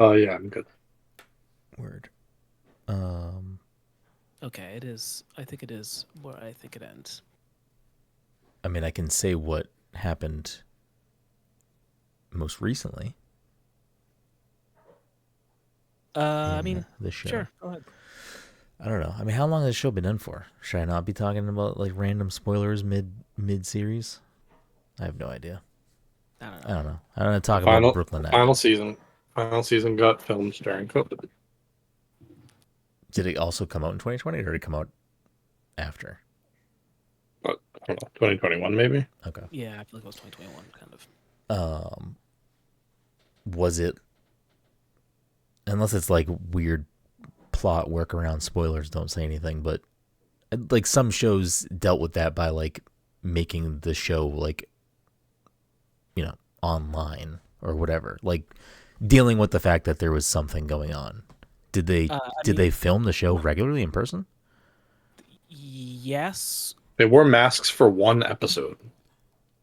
Oh yeah, I'm good. Word. Um, Okay, it is. I think it is where I think it ends. I mean, I can say what happened most recently I in mean, the show. sure. Go ahead. I don't know. I mean, how long has the show been done for? Should I not be talking about like random spoilers mid series? I have no idea. I don't I know. don't know. I don't want to The talk about final Brooklyn final Nine-Nine. season final season got filmed during COVID. Did it also come out in 2020 or did it come out after? But I don't know, 2021 maybe. Okay. Yeah, I feel like it was 2021, kind of. Um, was it, unless it's like weird plot workaround spoilers, don't say anything, but like some shows dealt with that by like making the show like, online or whatever, like dealing with the fact that there was something going on. Did they I did mean, they film the show regularly in person? yes, They wore masks for one episode.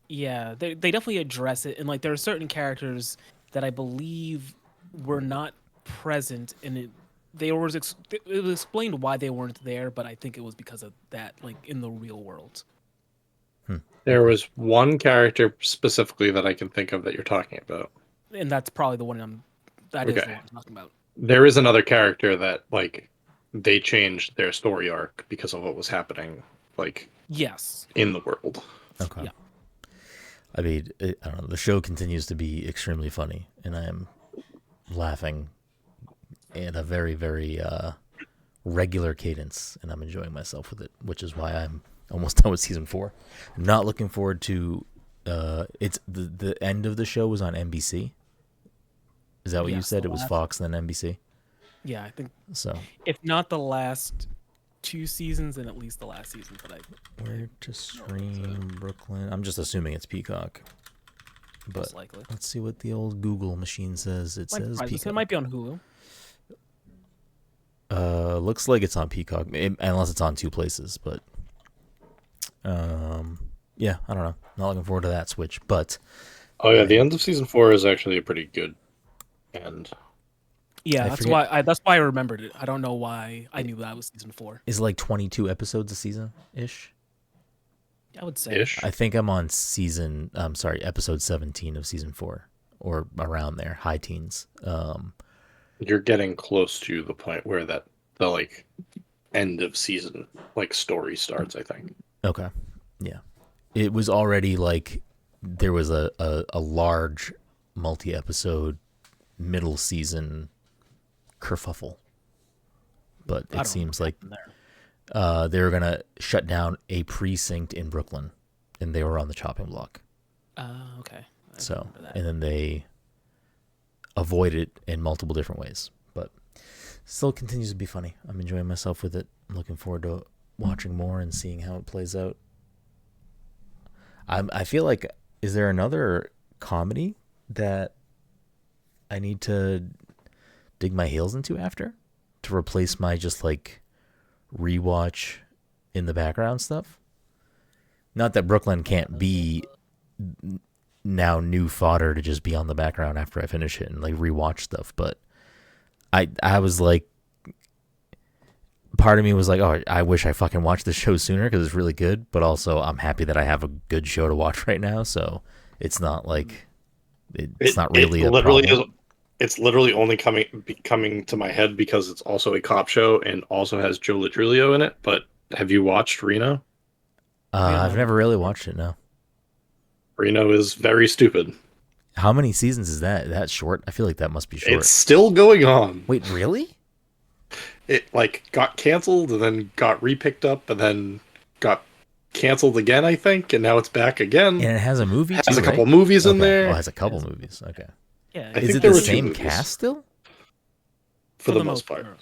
yeah, they definitely address it, and like there are certain characters that I believe were not present, and it was explained why they weren't there, but I think it was because of that, like in the real world. Hmm. There Okay. was one character specifically that I can think of that you're talking about. And that's probably that is Okay. the one I'm talking about. There is another character that like they changed their story arc because of what was happening like Yes. in the world. Okay. Yeah. I mean, I don't know. The show continues to be extremely funny, and I am laughing at a very, very regular cadence, and I'm enjoying myself with it, which is why I'm almost done with season four. I'm not looking forward to. It's the end of the show was on NBC. Is that what you Yes, the said? It was last. Fox and then NBC. Yeah, I think So if not the last two seasons, then at least the last season that I where to know it's stream Brooklyn? I'm just assuming it's Peacock, but most likely. let's see what the old Google machine says. It Might says surprise us. It might Peacock. be on Hulu. Looks like it's on Peacock, unless it's on two places. But yeah, I don't know. Not looking forward to that switch, but Oh yeah, the I end of season 4 is actually a pretty good end. Yeah, I forget. that's why I remembered it. I don't know why I knew that was season four. Is it like 22 episodes a season ish? I would say. Ish. I think I'm on episode 17 of season four, or around there, high teens. You're getting close to the point where the like end of season like story starts, I think. Okay, yeah, it was already like there was a large multi episode middle season kerfuffle, but I it don't know seems what like happened there. they were gonna shut down a precinct in Brooklyn, and they were on the chopping block. Okay. I So, remember that. and then they avoid it in multiple different ways, but still continues to be funny. I'm enjoying myself with it. I'm looking forward to watching more and seeing how it plays out. I feel like, is there another comedy that I need to dig my heels into after to replace my just like rewatch in the background stuff? Not that Brooklyn can't be now new fodder to just be on the background after I finish it and like rewatch stuff, but I was like, part of me was like, oh, I wish I fucking watched this show sooner because it's really good, but also I'm happy that I have a good show to watch right now, so it's not like it's It not it really a literally problem. is. It's literally only coming to my head because it's also a cop show and also has Joe Ladrillo in it. But have you watched Reno? I've Reno, never really watched it. No. Reno is very stupid. How many seasons is that? That short? I feel like that must be It's short. still going on. Wait, really? It like got canceled and then got repicked up and then got canceled again, I think, and now it's back again. And it has a movie Has too, a couple right? movies in Okay. Oh, it there. has a couple yes. movies. Okay. Yeah, I Is think it there the were two same movies cast still? for for the the most most part. part.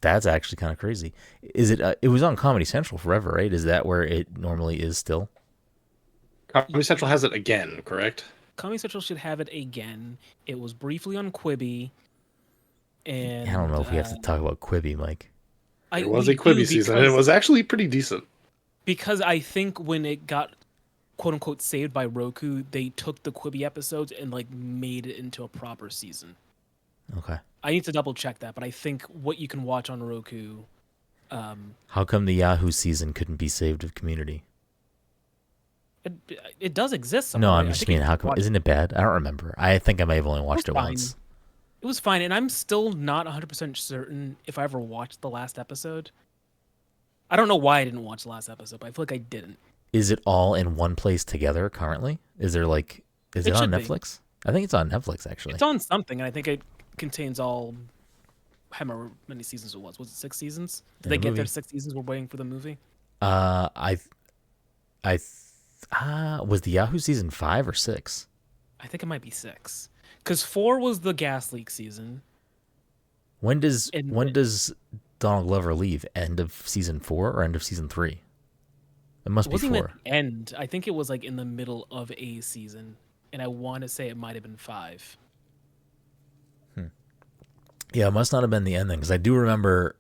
That's actually kind of crazy. Is it? It was on Comedy Central forever, right? Is that where it normally is still? Comedy Central has it again, correct? Comedy Central should have it again. It was briefly on Quibi, I don't and know if we have to talk about Quibi, Mike. There was we a do Quibi season, and it was actually pretty decent. because I think when it got quote unquote saved by Roku, they took the Quibi episodes and like made it into a proper season. Okay. I need to double check that, but I think what you can watch on Roku. How come the Yahoo season couldn't be saved of Community? It, it does exist No, somewhere, I'm right? I just think you mean, can how come? watch it. Isn't it bad? I don't remember. I think I may have only It was watched it fine. once. It was fine, and I'm still not 100% certain if I ever watched the last episode. I don't know why I didn't watch the last episode, but I feel like I didn't. Is it all in one place together currently? Is there like, is it It on should be. Netflix? I think it's on Netflix actually. It's on something, and I think it contains all however many seasons it was. Was it 6 seasons? Did In they the get their movie. 6 seasons? We're waiting for the movie. Uh, I, I, was the Yahoo season 5 or 6? I think it might be 6, because 4 was the gas leak season. When does And when does Donald Glover leave? End of season 4 or end of season 3? It must it be wasn't even 4. at the end. I think it was like in the middle of a season, and I want to say it might have been 5. Yeah, it must not have been the end then, because I do remember.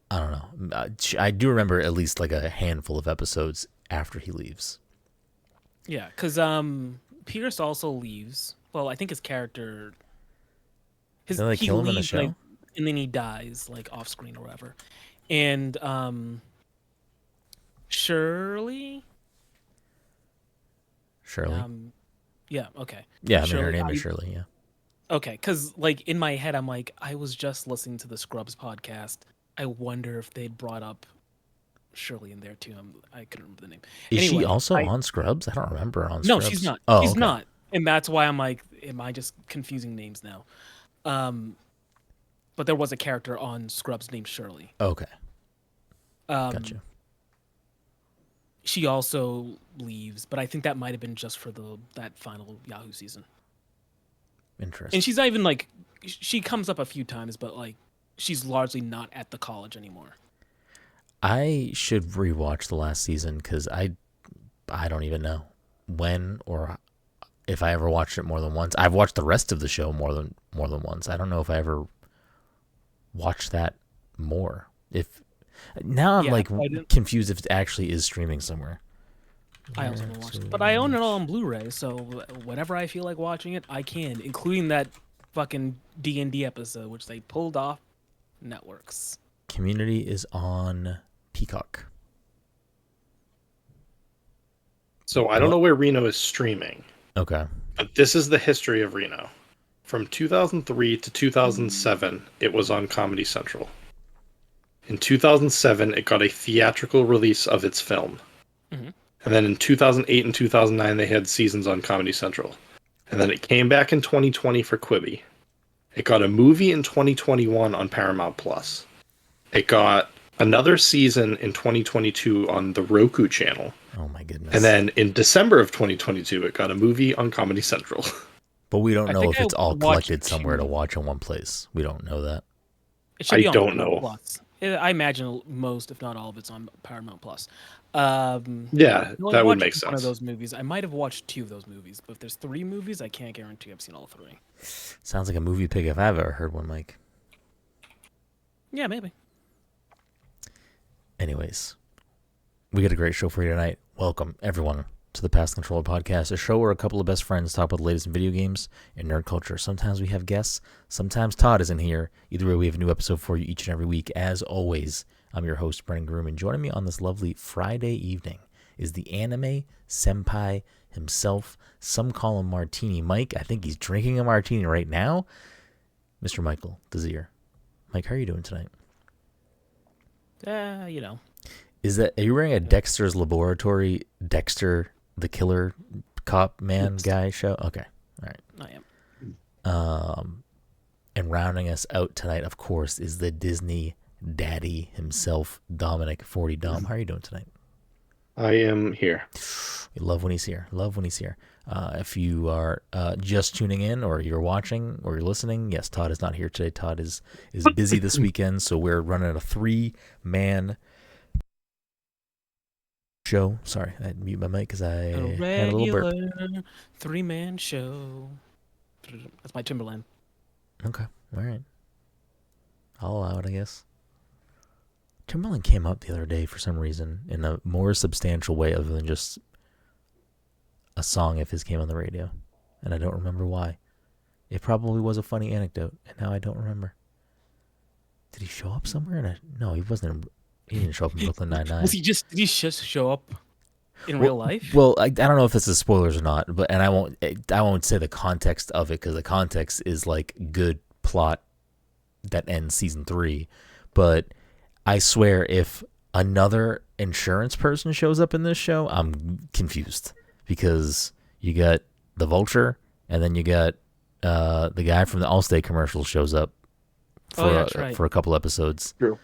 I don't know. I do remember at least like a handful of episodes after he leaves. Yeah, because Pierce also leaves. Well, I think his character, Didn't they he kill him in the leaves, like, show? and then he dies like off screen or whatever. And Shirley, Shirley. yeah, okay, Yeah, I mean her Shirley. name is Shirley. Yeah. Okay, because like in my head, I'm like, I was just listening to the Scrubs podcast. I wonder if they'd brought up Shirley in there too. I couldn't remember the name. Is she Anyway, also on Scrubs? I don't remember her on no, Scrubs. she's not. Oh, She's okay. not, and that's why I'm like, am I just confusing names now? But there was a character on Scrubs named Shirley. Okay. Um, Gotcha. She also leaves, but I think that might have been just for that final Yahoo season. Interesting. And she's not even like, she comes up a few times, but like she's largely not at the college anymore. I should rewatch the last season because I don't even know when or if I ever watched it more than once. I've watched the rest of the show more than once. I don't know if I ever watched that more. If now I'm Yeah, like I didn't- confused if it actually is streaming somewhere. I also haven't watched it, but I own it all on Blu-ray, so whenever I feel like watching it, I can, including that fucking D&D episode, which they pulled off networks. Community is on Peacock. So I don't know where Reno is streaming, Okay. but this is the history of Reno. From 2003 to 2007, it was on Comedy Central. In 2007, it got a theatrical release of its film. Mhm. And then in 2008 and 2009, they had seasons on Comedy Central. And then it came back in 2020 for Quibi. It got a movie in 2021 on Paramount Plus. It got another season in 2022 on the Roku channel. Oh my goodness. And then in December of 2022, it got a movie on Comedy Central. But we don't I know think if it's I all watched collected somewhere to 2. watch in one place. We don't know that. It should I be on don't Paramount know. Plus. I imagine most, if not all of it's on Paramount Plus. Yeah, I only that would watched make one of sense. those movies. I might have watched 2 of those movies, but if there's 3 movies, I can't guarantee I've seen all 3. Sounds like a movie pick if I've ever heard one, Mike. Yeah, maybe. Anyways, we got a great show for you tonight. Welcome, everyone, to the Past Controller Podcast, a show where a couple of best friends talk about the latest in video games and nerd culture. Sometimes we have guests. Sometimes Todd isn't here. Either way, we have a new episode for you each and every week. As always, I'm your host, Brenden Groom, and joining me on this lovely Friday evening is the anime senpai himself. Some call him Martini Mike. I think he's drinking a martini right now. Mr. Michael Desir. Mike, how are you doing tonight? You know. Are you wearing a Dexter's Laboratory, Dexter the Killer Cop Man guy show? Okay, all right. I am. And rounding us out tonight, of course, is the Disney daddy himself, Dominic 40 Dom. How are you doing tonight? I am here. We love when he's here. Love when he's here. If you are just tuning in, or you're watching, or you're listening, yes, Todd is not here today. Todd is busy this weekend, so we're running a 3-man show. Sorry, I had to mute my mic because I A had a little burp. regular 3-man show. That's my Timberland. Okay, all right. I'll allow it, I guess. Timberland came up the other day for some reason in a more substantial way other than just a song of his came on the radio, and I don't remember why. It probably was a funny anecdote, and now I don't remember. Did he show up somewhere? No, he wasn't. He didn't show up in Brooklyn Nine-Nine. Did he just show up in well, real life? Well, I don't know if this is spoilers or not, but I won't say the context of it because the context is like good plot that ends season 3. But I swear, if another insurance person shows up in this show, I'm confused because you got the Vulture, and then you got the guy from the Allstate commercial shows up for a couple episodes. True.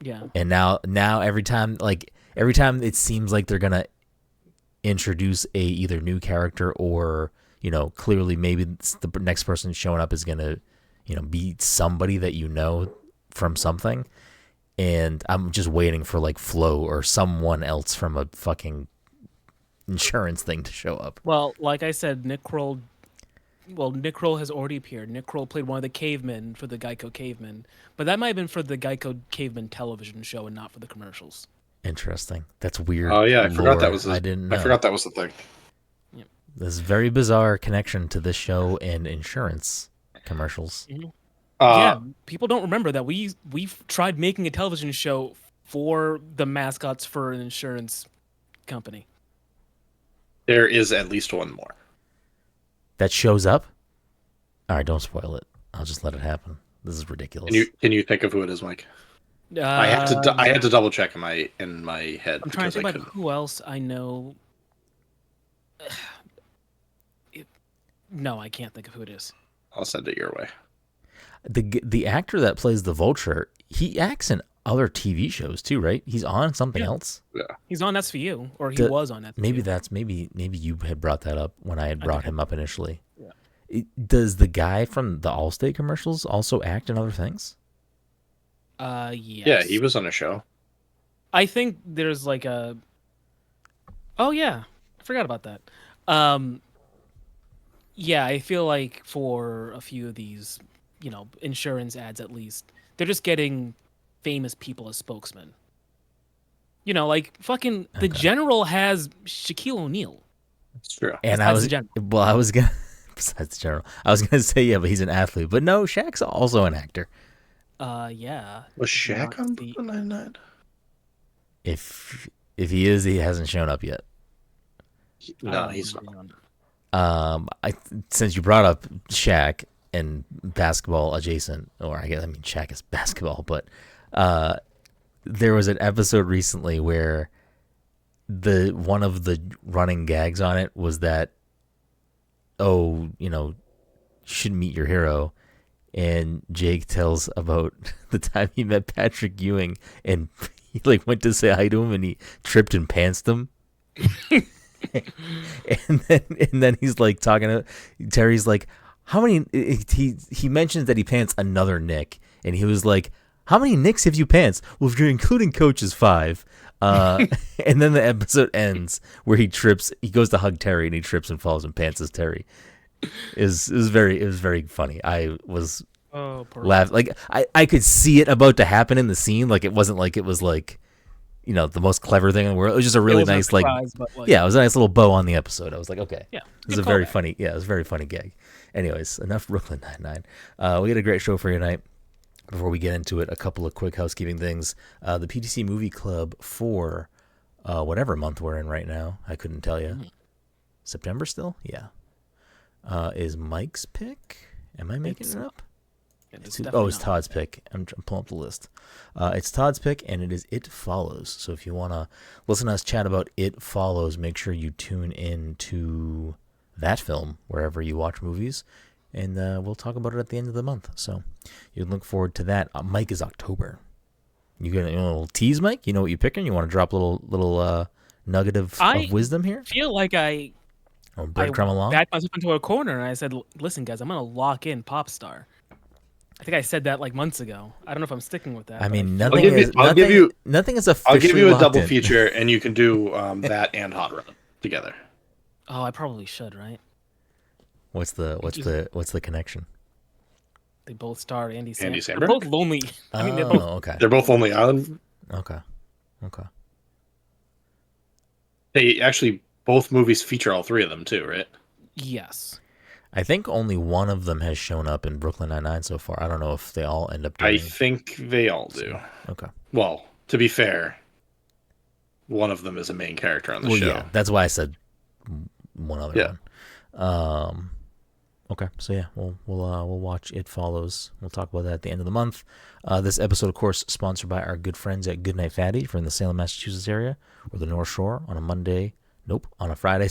Yeah. And now every time it seems like they're gonna introduce a either new character or clearly maybe the next person showing up is gonna be somebody that from something, and I'm just waiting for like Flo or someone else from a fucking insurance thing to show up. Well, like I said, Nick Kroll has already appeared. Nick Kroll played one of the cavemen for the Geico Cavemen, but that might have been for the Geico Caveman television show and not for the commercials. Interesting. That's weird. Oh yeah, I forgot that was. I didn't know. I forgot that was the thing. Yeah. This very bizarre connection to this show and insurance commercials. Mm-hmm. Yeah, people don't remember that we've tried making a television show for the mascots for an insurance company. There is at least one more that shows up. All right, don't spoil it. I'll just let it happen. This is ridiculous. Can you think of who it is, Mike? I had to double check in my head. I'm trying to think about who else I know. No, I can't think of who it is. I'll send it your way. The actor that plays the Vulture, he acts in other TV shows too, right? He's on something else. Yeah, he's on SVU, or he was on SVU. Maybe you had brought that up when I had brought him up initially. Yeah. Does the guy from the Allstate commercials also act in other things? Yes. Yeah, he was on a show. I think there's like a. Oh yeah, I forgot about that. Yeah, I feel like for a few of these, insurance ads at least, they're just getting famous people as spokesmen. Like fucking the General has Shaquille O'Neal. That's true. And besides the General, I was gonna say yeah, but he's an athlete. But no, Shaq's also an actor. Yeah. Was Shaq on Brooklyn Nine-Nine? If he is, he hasn't shown up yet. No, he's not. Since you brought up Shaq and basketball adjacent, or Shaq is basketball, but there was an episode recently where one of the running gags on it was that, you should meet your hero. And Jake tells about the time he met Patrick Ewing and he went to say hi to him and he tripped and pantsed him. and then he's talking to Terry's how many he mentions that he pants another Nick and he was like, how many Nicks have you pants? Well, if you're including Coach's 5. And then the episode ends where he goes to hug Terry and he trips and falls and pants as Terry. It was very funny. I was laughing. I could see it about to happen in the scene. It wasn't it was the most clever thing in the world. It was just a really nice surprise, it was a nice little bow on the episode. I was like, okay, yeah, it was a very funny gag. Anyways, enough Brooklyn Nine-Nine. We had a great show for you tonight. Before we get into it, a couple of quick housekeeping things. The PTC Movie Club for whatever month we're in right now, I couldn't tell you. September still? Yeah. Is Mike's pick? Am I making it up? It's Todd's pick. I'm pulling up the list. It's Todd's pick, and it is It Follows. So if you want to listen to us chat about It Follows, make sure you tune in to that film wherever you watch movies, and we'll talk about it at the end of the month. So you can look forward to that. Mike is October. You want a little tease, Mike? You know what you're picking? You want to drop a little nugget of wisdom here? I feel like I breadcrumb along? backed myself into a corner and I said, listen, guys, I'm going to lock in Popstar. I think I said that months ago. I don't know if I'm sticking with that. Nothing is officially I'll give you a double in. feature, and you can do that and Hot Rod together. Oh, I probably should, right? What's the connection? They both star Andy Samberg. Andy Samberg? They're both lonely. They're both Lonely Island. Okay. They actually both movies feature all three of them too, right? Yes. I think only one of them has shown up in Brooklyn Nine-Nine so far. I don't know if they all end up I doing. think they all do. Okay. Well, to be fair, one of them is a main character on the show. Yeah, that's why I said one other Yeah. one. Okay, so yeah, we'll watch It Follows. We'll talk about that at the end of the month. This episode, of course, sponsored by our good friends at Goodnight Fatty from the Salem, Massachusetts area, or the North Shore on a Monday. Nope, on a Friday.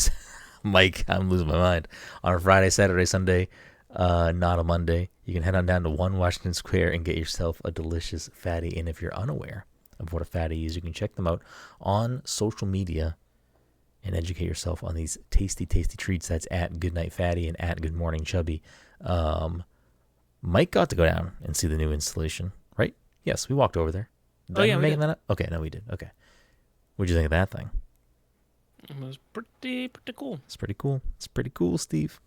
Mike, I'm losing my mind. On a Friday, Saturday, Sunday, not a Monday. You can head on down to 1 Washington Square and get yourself a delicious fatty. And if you're unaware of what a fatty is, you can check them out on social media and educate yourself on these tasty, tasty treats. That's at Goodnight Fatty and at Good Morning Chubby. Mike got to go down and see the new installation, right? Yes, we walked over there. Oh, yeah, Am I we making did. that up? Okay, no, we did. Okay. What'd you think of that thing? It was pretty cool. It's pretty cool. It's pretty cool, Steve.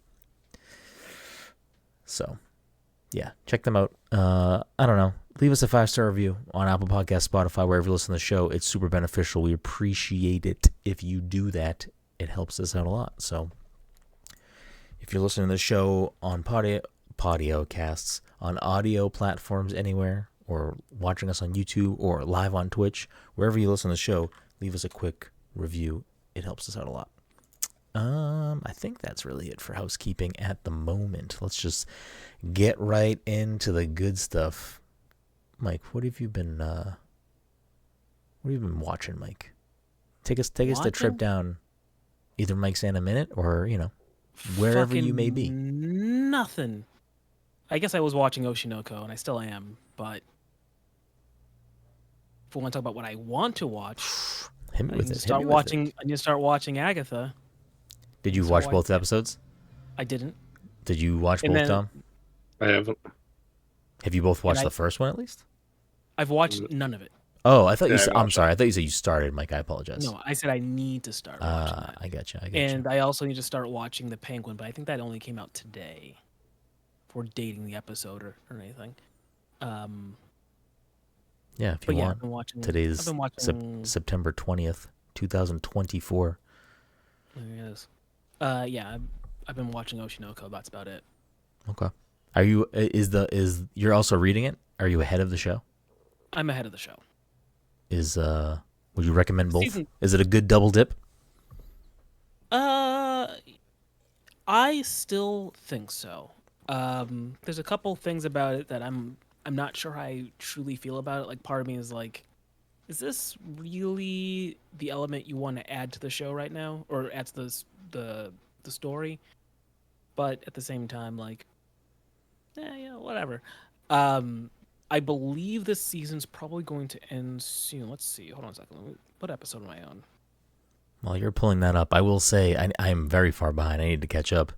So, yeah, check them out. I don't know. Leave us a 5-star review on Apple Podcasts, Spotify, wherever you listen to the show. It's super beneficial. We appreciate it. If you do that, it helps us out a lot. So, if you're listening to the show on Podiocasts, on audio platforms anywhere, or watching us on YouTube or live on Twitch, wherever you listen to the show, leave us a quick review. It helps us out a lot. I think that's really it for housekeeping at the moment. Let's just get right into the good stuff. Mike, what have you been watching, Mike? Take us the trip down either Mike's Animinute or, wherever you may be. Nothing. I guess I was watching Oshinoko, and I still am, but if we want to talk about what I want to watch, Hit me I with need it. to start watching. I need to start watching Agatha. Did you watch both episodes? I didn't. Did you watch And both, then- Tom? I haven't. Have you both watched I- the first one at least? I've watched none of it. Oh, I thought Yeah, you I said. I'm watched sorry. I thought you said you started, Mike. I apologize. No, I said I need to start watching that. I got you. And I also need to start watching The Penguin, but I think that only came out today for dating the episode or anything. Yeah, if you But yeah, want. I've been watching. Today's I've been watching. September 20th, 2024. There it is. Yeah, I've been watching Oshinoko. That's about it. Okay. Are you you're also reading it? Are you ahead of the show? I'm ahead of the show. Would you recommend both? Season- Is it a good double dip? I still think so. There's a couple things about it that I'm not sure how I truly feel about it. Like, part of me is like, is this really the element you want to add to the show right now, or add to the story? But at the same time, like, yeah, whatever. I believe this season's probably going to end soon. Let's see. Hold on a second. What episode am I on? While you're pulling that up, I will say I'm very far behind. I need to catch up.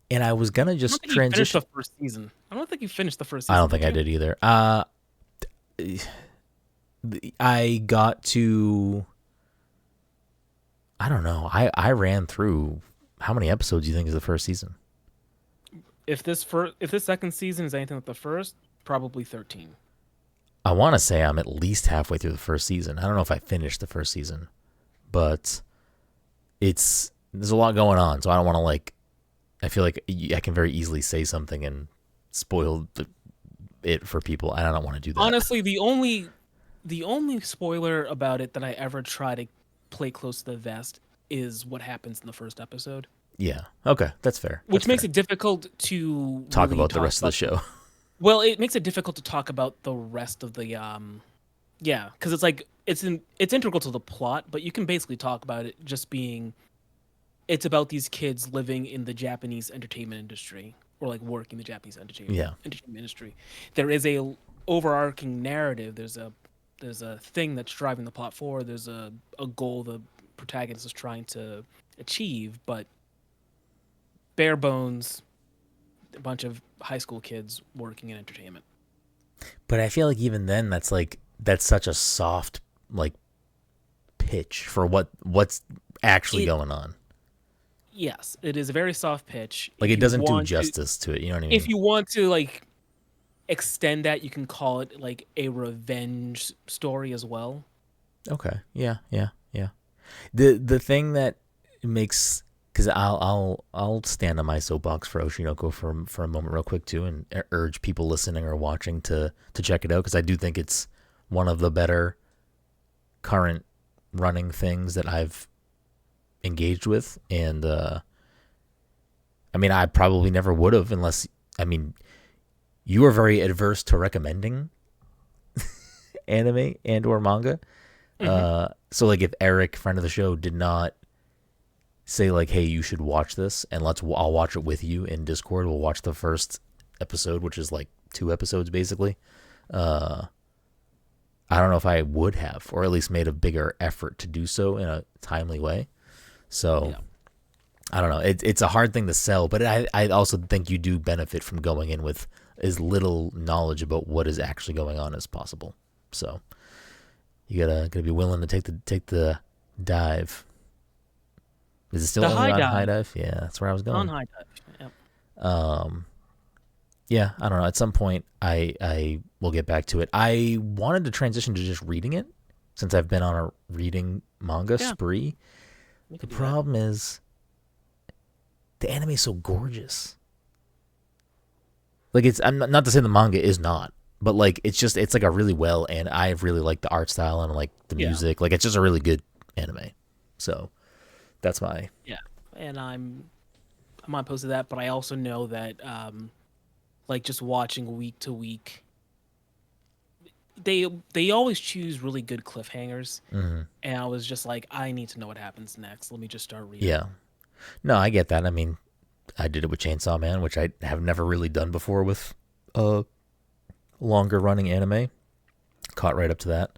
And I was gonna just transition. The first season. I don't think you finished the first season. I don't think I did either. I got to. I don't know. I ran through. How many episodes do you think is the first season? If this second season is anything like the first, probably 13. I want to say I'm at least halfway through the first season. I don't know if I finished the first season, but there's a lot going on, so I don't want to I feel like I can very easily say something and spoil it for people, and I don't want to do that. Honestly, the only spoiler about it that I ever try to play close to the vest is what happens in the first episode. Yeah. Okay, that's fair. Which makes it difficult to talk about the rest of the show. Well, it makes it difficult to talk about the rest of the yeah, because it's like it's integral to the plot, but you can basically talk about it just being it's about these kids living in the Japanese entertainment industry or like working the Japanese entertainment industry. There is a overarching narrative. There's a thing that's driving the plot forward. There's a goal the protagonist is trying to achieve, but bare bones, a bunch of high school kids working in entertainment. But I feel like even then, that's such a soft pitch for what's actually going on. Yes, it is a very soft pitch. It doesn't do justice to it. You know what I mean? If you want to extend that, you can call it a revenge story as well. Okay. Yeah. The thing that makes, because I'll stand on my soapbox for Oshinoko for a moment real quick too, and urge people listening or watching to check it out, because I do think it's one of the better current running things that I've engaged with. And I mean, I probably never would have unless, I mean, you are very adverse to recommending anime and or manga. So like if Eric, friend of the show, did not say like, hey, you should watch this, and I'll watch it with you in Discord. We'll watch the first episode, which is like 2 episodes basically. I don't know if I would have, or at least made a bigger effort to do so in a timely way. So I don't know. It's a hard thing to sell, but I also think you do benefit from going in with as little knowledge about what is actually going on as possible. So you gotta be willing to take the dive. Is it still The only high on dive. high dive? Yeah, that's where I was going. On high dive. Yep. Yeah, I don't know. At some point, I will get back to it. I wanted to transition to just reading it, since I've been on a reading manga spree. The problem is, the anime is so gorgeous. Like, I'm not to say the manga is not, but like it's like a really well, and I really like the art style and like the music. Like, it's just a really good anime. So that's my And I'm not opposed to that, but I also know that like just watching week to week, they always choose really good cliffhangers, and I was just like, I need to know what happens next. Let me just start reading. Yeah. No, I get that. I mean, I did it with Chainsaw Man, which I have never really done before with a longer running anime. Caught right up to that.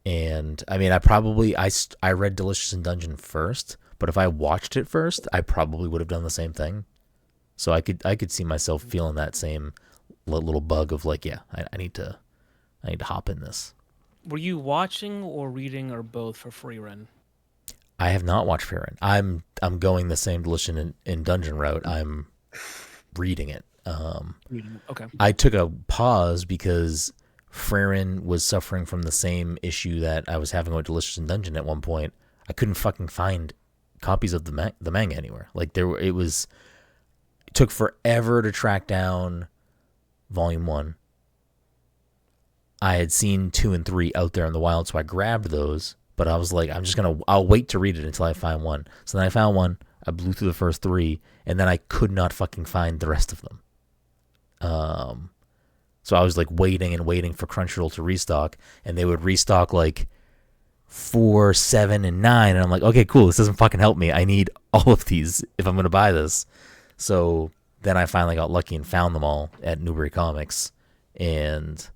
And I mean, I read Delicious in Dungeon first, but if I watched it first, I probably would have done the same thing. So I could see myself feeling that same little bug of like, yeah, I need to hop in this. Were you watching or reading or both for Free Run? I have not watched Farron. I'm going the same Delicious in Dungeon route. I'm reading it. Reading. Okay. I took a pause because Farron was suffering from the same issue that I was having with Delicious in Dungeon at one point. I couldn't fucking find copies of the manga anywhere. Like it took forever to track down Volume 1. I had seen 2 and 3 out there in the wild, so I grabbed those. But I was like, I'll wait to read it until I find one. So then I found one. I blew through the first 3, and then I could not fucking find the rest of them. So I was like waiting for Crunchyroll to restock, and they would restock like 4, 7, and 9, and I'm like, okay, cool. This doesn't fucking help me. I need all of these if I'm gonna buy this. So then I finally got lucky and found them all at Newbury Comics, and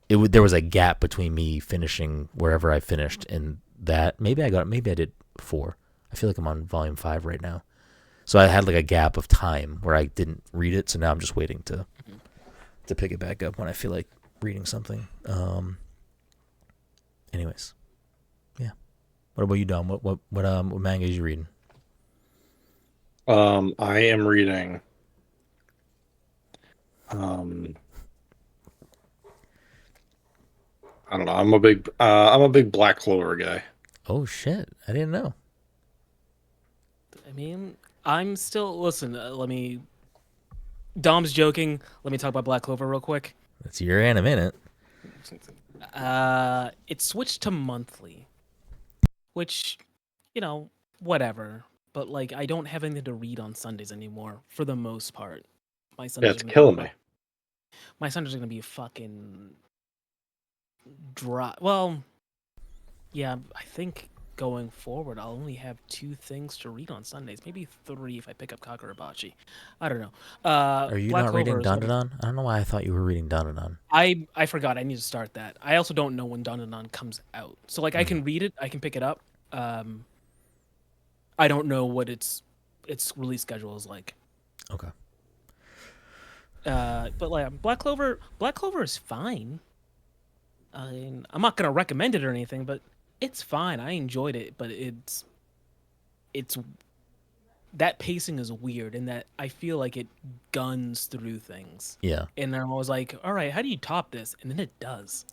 there was a gap between me finishing wherever I finished and that. Maybe I did 4. I feel like I'm on volume 5 right now. So I had like a gap of time where I didn't read it. So now I'm just waiting to pick it back up when I feel like reading something. Anyways, yeah. What about you, Dom? What manga are you reading? I am reading. I don't know. I'm a big Black Clover guy. Oh shit! I didn't know. I mean, I'm still listen. Dom's joking. Let me talk about Black Clover real quick. That's your Animinute. It switched to monthly, which, whatever. But like, I don't have anything to read on Sundays anymore for the most part. My Sundays It's killing me. My Sundays are gonna be fucking dry. Well, yeah, I think going forward, I'll only have 2 things to read on Sundays, maybe 3 if I pick up Kakurabachi. I don't know. Are you Black not reading Clover is Dandadan? I don't know why I thought you were reading Dandadan. I forgot. I need to start that. I also don't know when Dandadan comes out, so like I can read it, I can pick it up. I don't know what its release schedule is like. Okay. But like Black Clover is fine. I mean, I'm not gonna recommend it or anything, but it's fine. I enjoyed it, but it's that pacing is weird in that I feel like it guns through things. Yeah. And then I was like, all right, how do you top this? And then it does.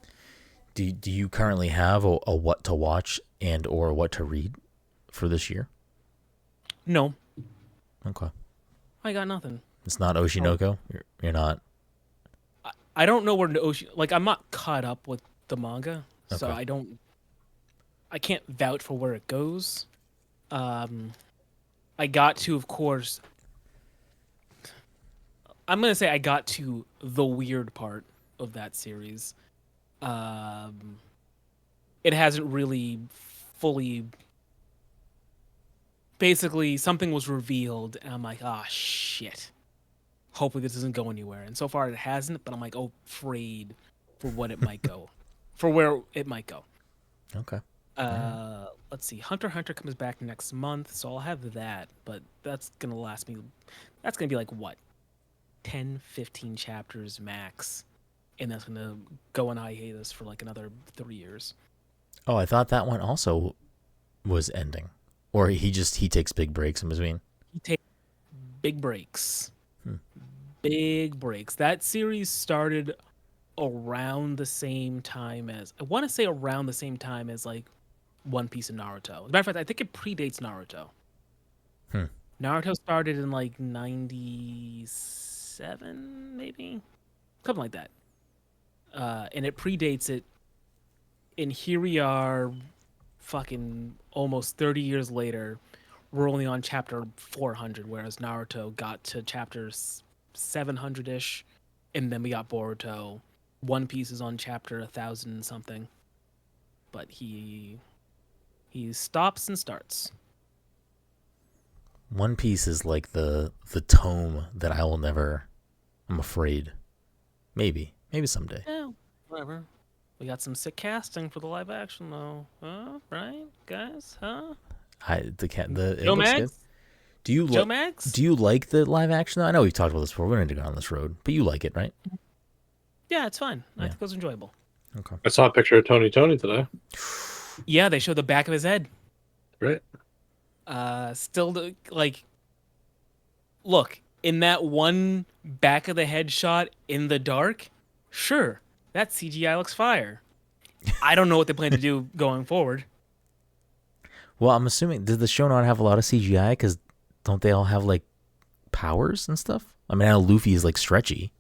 Do you currently have a what to watch and or what to read for this year? No, Okay. I got nothing. It's not Oshinoko. You're not. I don't know where the ocean. Like, I'm not caught up with the manga, so Okay. I don't. I can't vouch for where it goes. I got to, of course. I'm gonna say I got to the weird part of that series. It hasn't really fully. Basically, something was revealed, and I'm like, ah, shit. Hopefully, this doesn't go anywhere. And so far, it hasn't. But I'm like, afraid for what it might go, for where it might go. Okay. Let's see. Hunter x Hunter comes back next month, so I'll have that. But that's gonna last me. That's gonna be like what, 10, 15 chapters max, and that's gonna go on hiatus for like another 3 years. Oh, I thought that one also was ending, or he takes big breaks in between. He takes big breaks. Big breaks. That series started around the same time as I want to say around the same time as like One Piece and Naruto. As a matter of fact, I think it predates Naruto. Naruto started in like 97, maybe? Something like that. And it predates it. And here we are, fucking almost 30 years later. We're only on chapter 400, whereas Naruto got to chapter 700-ish. And then we got Boruto. One Piece is on chapter 1,000 and something. But he stops and starts. One Piece is like the tome that I will never. I'm afraid. Maybe someday. Yeah, whatever. We got some sick casting for the live action though. Huh? Right, guys? Huh? It Joe looks good. Mags? Do you Joe Mags? Do you like the live action though? I know we've talked about this before. We're going to go on this road, but you like it, right? Yeah, it's fine. I Yeah. think it was enjoyable. Okay. I saw a picture of Tony today. Yeah, they showed the back of his head. Right. Look, in that one back of the head shot in the dark, sure, that CGI looks fire. I don't know what they plan to do going forward. Well, I'm assuming, does the show not have a lot of CGI? Because don't they all have like powers and stuff? I mean, I know Luffy is like stretchy.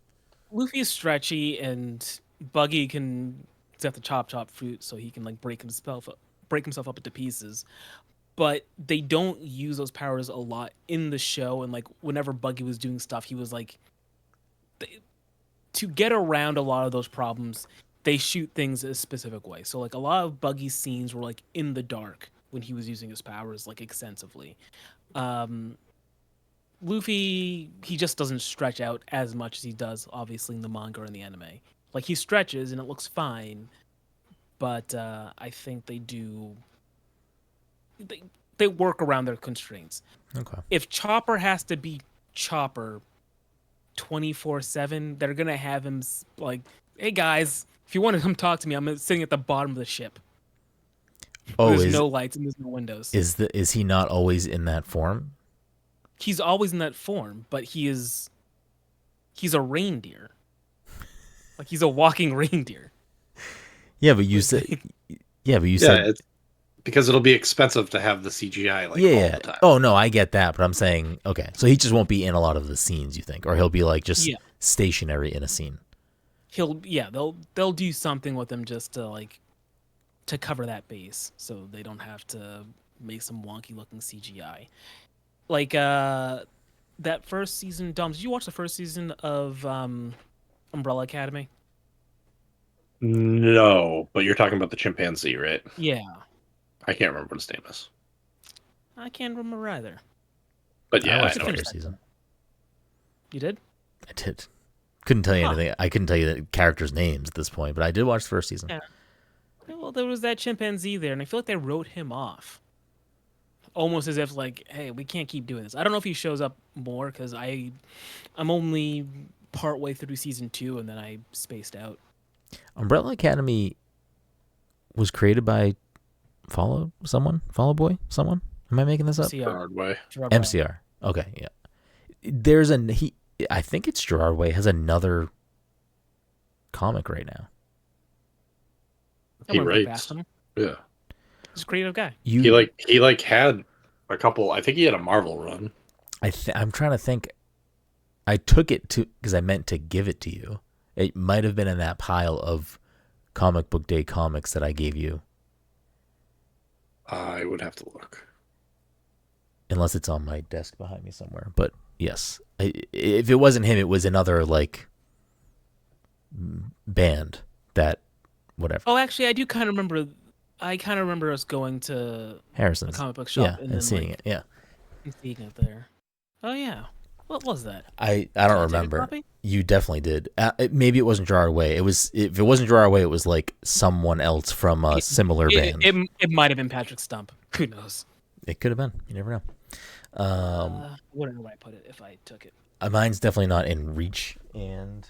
Luffy is stretchy, and Buggy can have to chop fruit so he can like break himself up into pieces. But they don't use those powers a lot in the show. And like whenever Buggy was doing stuff, he was like, to get around a lot of those problems, they shoot things a specific way. So like a lot of Buggy's scenes were like in the dark when he was using his powers like extensively. Luffy, he just doesn't stretch out as much as he does obviously in the manga or in the anime. Like he stretches and it looks fine, but I think they work around their constraints. Okay. If Chopper has to be Chopper 24/7, they're gonna have him like, "Hey guys, if you want to come talk to me, I'm sitting at the bottom of the ship. Oh, there's no lights and there's no windows." Is he not always in that form? He's always in that form, but he's a reindeer. Like he's a walking reindeer. Yeah, but you said. Yeah, but you said. It's because it'll be expensive to have the CGI all the time. Oh no, I get that, but I'm saying okay, so he just won't be in a lot of the scenes, you think, or he'll be like just stationary in a scene. They'll do something with him just to cover that base, so they don't have to make some wonky looking CGI. Like that first season, Dom, did you watch the first season of Umbrella Academy? No, but you're talking about the chimpanzee, right? Yeah. I can't remember what his name is. I can't remember either. But yeah, I watched I know the what first season. You did? I did. Couldn't tell you anything. I couldn't tell you the characters' names at this point, but I did watch the first season. Yeah. Well, there was that chimpanzee there, and I feel like they wrote him off. Almost as if like, hey, we can't keep doing this. I don't know if he shows up more because I'm only partway through season 2, and then I spaced out. Umbrella Academy was created by Follow Boy? Someone? Am I making this up? Gerard Way. MCR. Okay, yeah. I think it's Gerard Way has another comic right now. He writes. Yeah. He's a creative guy. He had a couple. I think he had a Marvel run. I'm trying to think. I took it to because I meant to give it to you. It might have been in that pile of comic book day comics that I gave you, I would have to look. unless it's on my desk behind me somewhere. But yes, if it wasn't him, it was another like band that whatever. Oh, actually, I do kind of remember. I kind of remember us going to Harrison's a comic book shop and then seeing it. Yeah, and seeing it there. Oh yeah, what was that? I don't Did I take a remember. copy? You definitely did. Maybe it wasn't Draw Away. It was if it wasn't Draw Away, it was like someone else from a similar band. It might have been Patrick Stump. Who knows? It could have been. You never know. I wouldn't know where I put it if I took it. Mine's definitely not in reach, and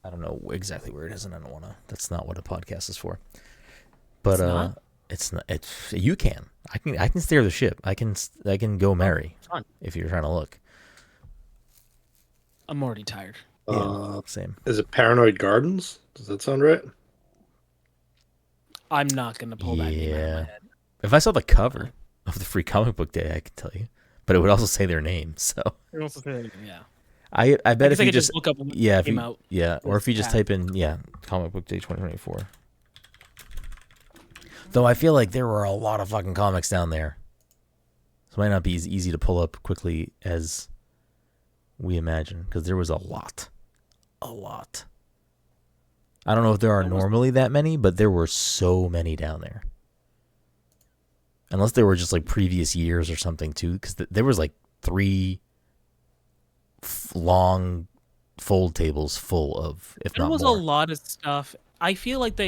I don't know exactly where it is, and I don't want to. That's not what a podcast is for. But it's not. It's you can. I can steer the ship. I can go merry Fun. if you're trying to look. I'm already tired. Yeah, same. Is it Paranoid Gardens? Does that sound right? I'm not gonna pull that name out of my head. If I saw the cover of the free comic book day, I could tell you. But it would also say their name. So Yeah. I bet if I you could just look up when if came you, out. or if you just type in comic book day 2024. Though I feel like there were a lot of fucking comics down there, so it might not be as easy to pull up quickly as we imagine because there was a lot. I don't know if there are normally that many, but there were so many down there. Unless they were just like previous years or something too, because there was like 3 long fold tables full of, if not more. There was a lot of stuff. I feel like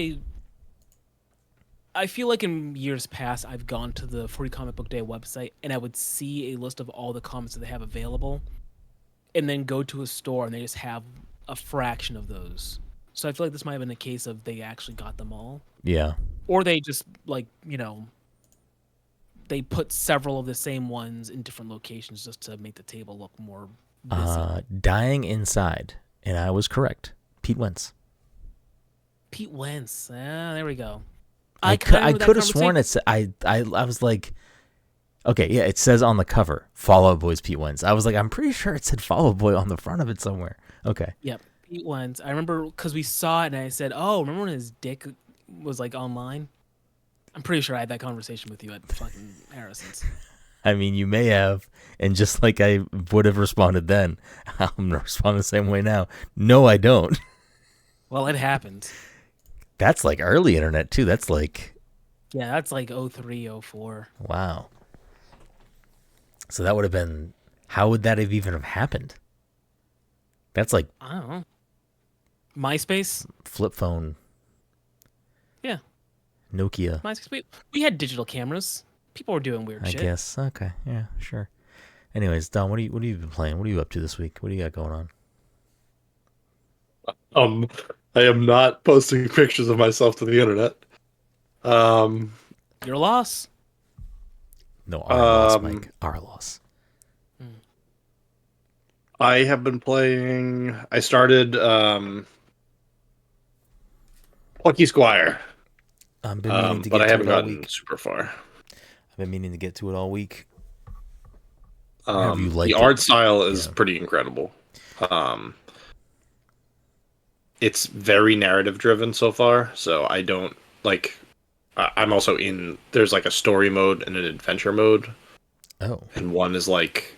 in years past, I've gone to the Free Comic Book Day website and I would see a list of all the comics that they have available, and then go to a store and they just have a fraction of those. So I feel like this might have been a case of they actually got them all. Yeah. Or they just they put several of the same ones in different locations just to make the table look more busy. Dying Inside, and I was correct. Pete Wentz. Pete Wentz. Yeah, there we go. I could have sworn it's I was like, okay, yeah, it says on the cover, Fall Out Boy's Pete Wentz. I was like, I'm pretty sure it said Fall Out Boy on the front of it somewhere. Okay. Yep, Pete Wentz. I remember because we saw it and I said, oh, remember when his dick was like online? I'm pretty sure I had that conversation with you at fucking Harrison's. I mean, you may have, and just like I would have responded then, I'm going to respond the same way now. No, I don't. Well, it happened. That's like early internet, too. That's like... Yeah, that's like 03, 04. Wow. So that would have been... How would that have even have happened? That's like... I don't know. MySpace? Flip phone. Yeah. Nokia. MySpace. We had digital cameras. People were doing weird shit. I guess. Okay. Yeah, sure. Anyways, Don, what have you been playing? What are you up to this week? What do you got going on? I am not posting pictures of myself to the internet. Your loss. No, our loss, Mike. Our loss. I have been playing. I started Plucky Squire. I've been meaning to get but I to haven't it all gotten week. super far. I've been meaning to get to it all week. Have you liked the it? art style is pretty incredible. It's very narrative driven so far, so I don't like. I'm also in. There's like a story mode and an adventure mode. Oh. And one is like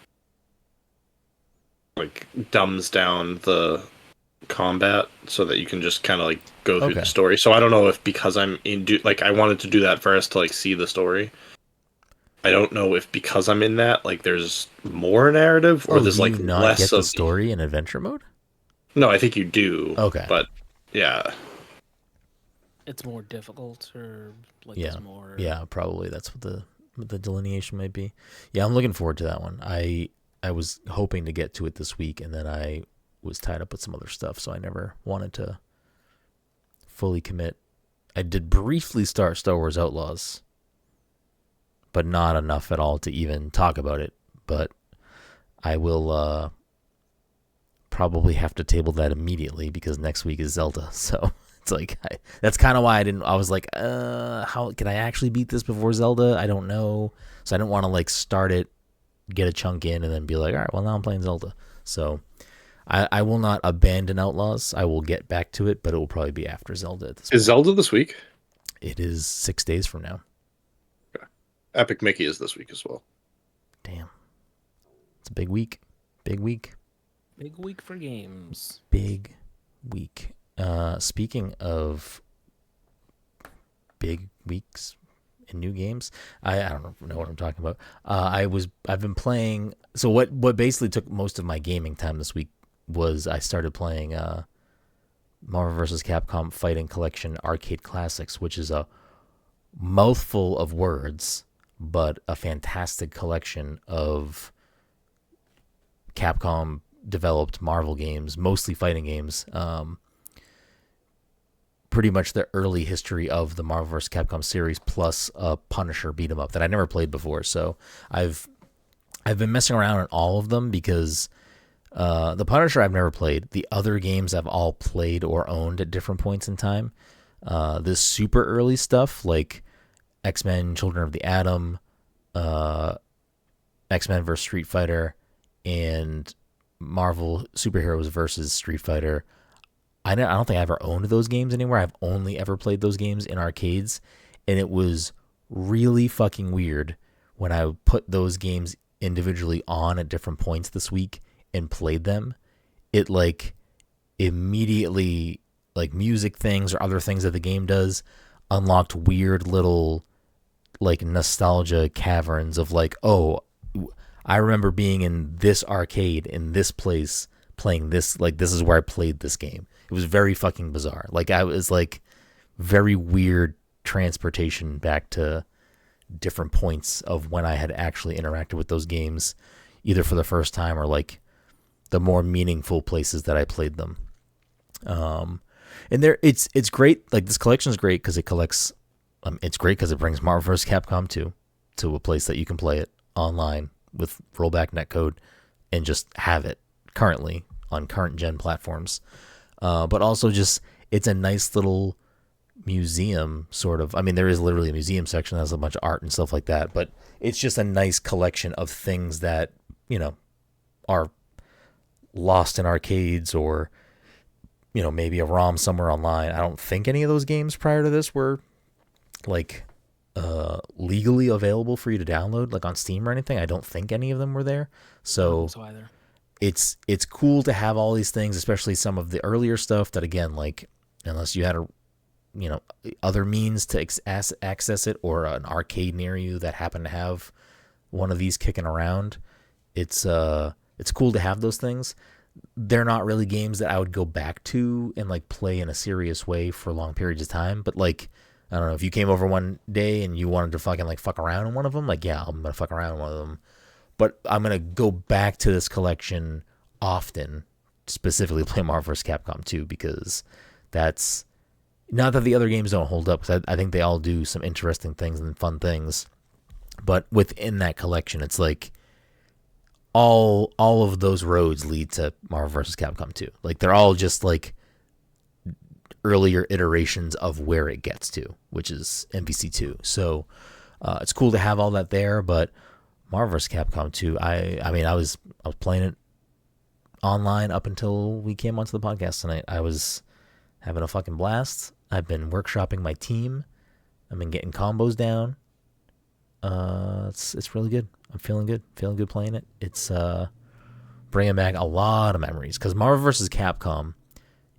dumbs down the combat so that you can just kind of like go through the story. So I don't know if because I'm I wanted to do that first to like see the story. I don't know if because I'm in that like there's more narrative or there's like not less get of the story in adventure mode. No, I think you do. Okay, but yeah, it's more difficult or like yeah, there's more. Yeah, probably that's what the delineation might be. Yeah, I'm looking forward to that one. I was hoping to get to it this week, and then I was tied up with some other stuff, so I never wanted to fully commit. I did briefly start Star Wars Outlaws, but not enough at all to even talk about it. But I will probably have to table that immediately because next week is Zelda, so It's like that's kind of why I was like, how can I actually beat this before Zelda? I don't know. So I didn't want to like start it, get a chunk in, and then be like, all right, well now I'm playing Zelda. So I will not abandon Outlaws. I will get back to it, but it will probably be after Zelda at this point. Is Zelda this week? It is 6 days from now. Okay. Epic Mickey is this week as well. Damn. It's a big week. Big week. Big week for games. Big week. Speaking of big weeks in new games, I don't know what I'm talking about. I've been playing. So what basically took most of my gaming time this week was I started playing Marvel vs. Capcom Fighting Collection Arcade Classics, which is a mouthful of words, but a fantastic collection of Capcom developed Marvel games, mostly fighting games. Pretty much the early history of the Marvel vs. Capcom series, plus a Punisher beat 'em up that I never played before. So I've been messing around on all of them because the Punisher I've never played. The other games I've all played or owned at different points in time. This super early stuff like X-Men, Children of the Atom, X-Men vs. Street Fighter, and Marvel Superheroes versus Street Fighter. I don't think I ever owned those games anywhere. I've only ever played those games in arcades, and it was really fucking weird when I put those games individually on at different points this week and played them. It like immediately, like music things or other things that the game does, unlocked weird little like nostalgia caverns of like, oh, I remember being in this arcade in this place playing this, like this is where I played this game. It was very fucking bizarre. Like I was like very weird transportation back to different points of when I had actually interacted with those games, either for the first time or like the more meaningful places that I played them. And it's great. Like this collection is great because it collects. It's great because it brings Marvel vs. Capcom 2 to a place that you can play it online with rollback netcode and just have it currently on current gen platforms. But also just it's a nice little museum sort of. I mean, there is literally a museum section that has a bunch of art and stuff like that, but it's just a nice collection of things that, you know, are lost in arcades or, you know, maybe a ROM somewhere online. I don't think any of those games prior to this were like legally available for you to download like on Steam or anything. I don't think any of them were there. So either. It's cool to have all these things, especially some of the earlier stuff that, again, like unless you had other means to access it or an arcade near you that happened to have one of these kicking around, it's cool to have those things. They're not really games that I would go back to and like play in a serious way for long periods of time. But like, I don't know, if you came over one day and you wanted to fucking like fuck around in one of them, like, yeah, I'm gonna fuck around in one of them. But I'm gonna go back to this collection often, specifically play Marvel vs. Capcom 2, because that's not that the other games don't hold up, because I think they all do some interesting things and fun things. But within that collection, it's like all of those roads lead to Marvel vs. Capcom 2. Like they're all just like earlier iterations of where it gets to, which is MVC 2. So it's cool to have all that there. But Marvel vs. Capcom 2, I mean, I was playing it online up until we came onto the podcast tonight. I was having a fucking blast. I've been workshopping my team. I've been getting combos down. It's really good. I'm feeling good playing it. It's bringing back a lot of memories, because Marvel vs. Capcom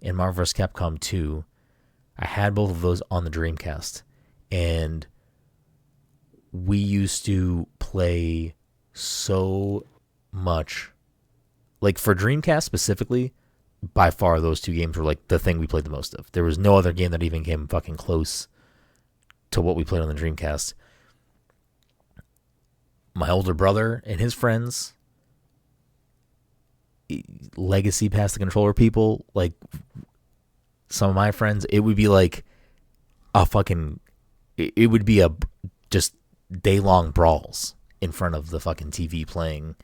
and Marvel vs. Capcom 2, I had both of those on the Dreamcast, and we used to play so much. Like for Dreamcast specifically, by far those two games were like the thing we played the most of. There was no other game that even came fucking close to what we played on the Dreamcast. My older brother and his friends, legacy past the controller people, like some of my friends, it would be like a fucking, it would be a just day-long brawls in front of the fucking TV playing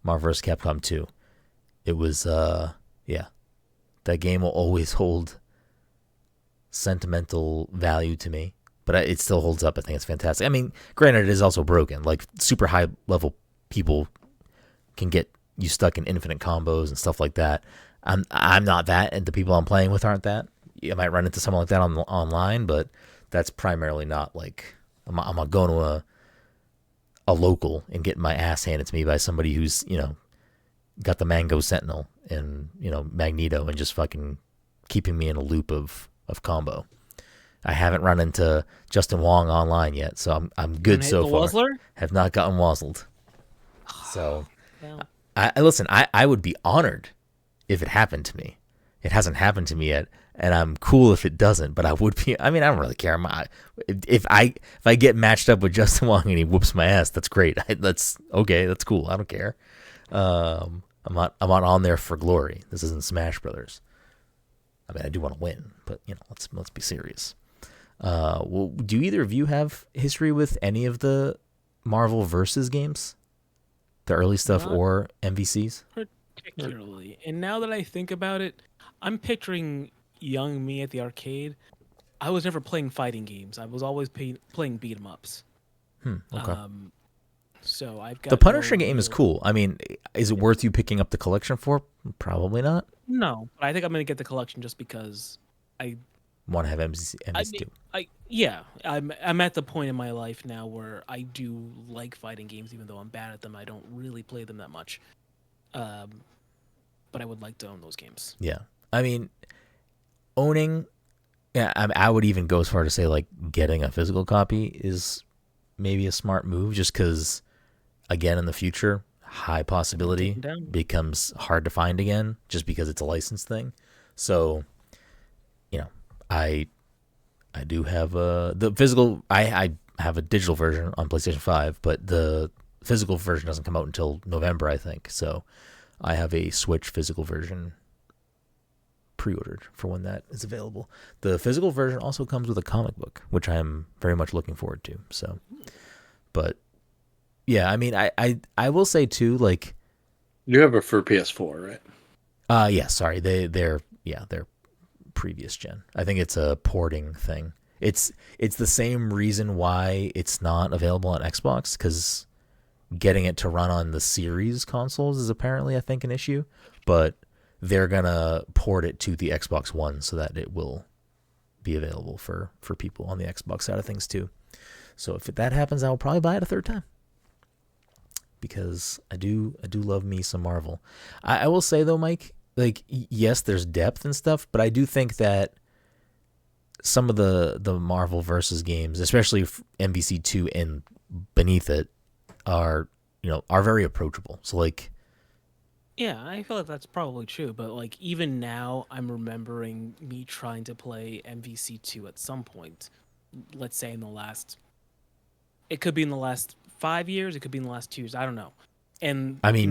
Marvel vs. Capcom 2. It was, yeah, that game will always hold sentimental value to me, but it still holds up. I think it's fantastic. I mean, granted, it is also broken. Like super high level people can get you stuck in infinite combos and stuff like that. I'm not that, and the people I'm playing with aren't that. I might run into someone like that online, but that's primarily not like I'm not going to a local and getting my ass handed to me by somebody who's got the Mango Sentinel and Magneto and just fucking keeping me in a loop of combo. I haven't run into Justin Wong online yet, so I'm good so far. Wuzzler? Have not gotten Wazzled. So Well. I listen. I would be honored if it happened to me. It hasn't happened to me yet, and I'm cool if it doesn't. But I would be. I mean, I don't really care. If I get matched up with Justin Wong and he whoops my ass, that's great. That's okay. That's cool. I don't care. I'm not on there for glory. This isn't Smash Brothers. I mean, I do want to win, but let's be serious. Well, do either of you have history with any of the Marvel versus games, the early stuff, or MVCs? Particularly, and now that I think about it, I'm picturing young me at the arcade. I was never playing fighting games. I was always playing beat 'em ups. Okay. So I've got The Punisher game is cool. I mean, is it worth you picking up the collection for? Probably not. No, but I think I'm gonna get the collection just because I Want to have MVC too. I'm at the point in my life now where I do like fighting games, even though I'm bad at them. I don't really play them that much. But I would like to own those games. Yeah, I mean, owning. Yeah, I would even go as far to say like getting a physical copy is maybe a smart move, just because, again, in the future, high possibility becomes hard to find again, just because it's a licensed thing. So, I do have the physical. I have a digital version on PlayStation 5, but the physical version doesn't come out until November, I think. So I have a Switch physical version pre-ordered for when that is available. The physical version also comes with a comic book, which I am very much looking forward to. So, but yeah, I mean, I will say too, like, you have it for PS4, right? Yeah, sorry, they're previous gen. I think it's a porting thing. It's the same reason why it's not available on Xbox, because getting it to run on the Series consoles is apparently, I think, an issue. But they're gonna port it to the Xbox One so that it will be available for people on the Xbox side of things too. So if that happens, I will probably buy it a third time, because I do love me some Marvel. I will say though, Mike, like, yes, there's depth and stuff, but I do think that some of the Marvel versus games, especially MVC 2 and beneath it, are very approachable. So like, yeah, I feel like that's probably true. But like, even now, I'm remembering me trying to play MVC 2 at some point. Let's say it could be in the last 5 years, it could be in the last 2 years. I don't know. And I mean,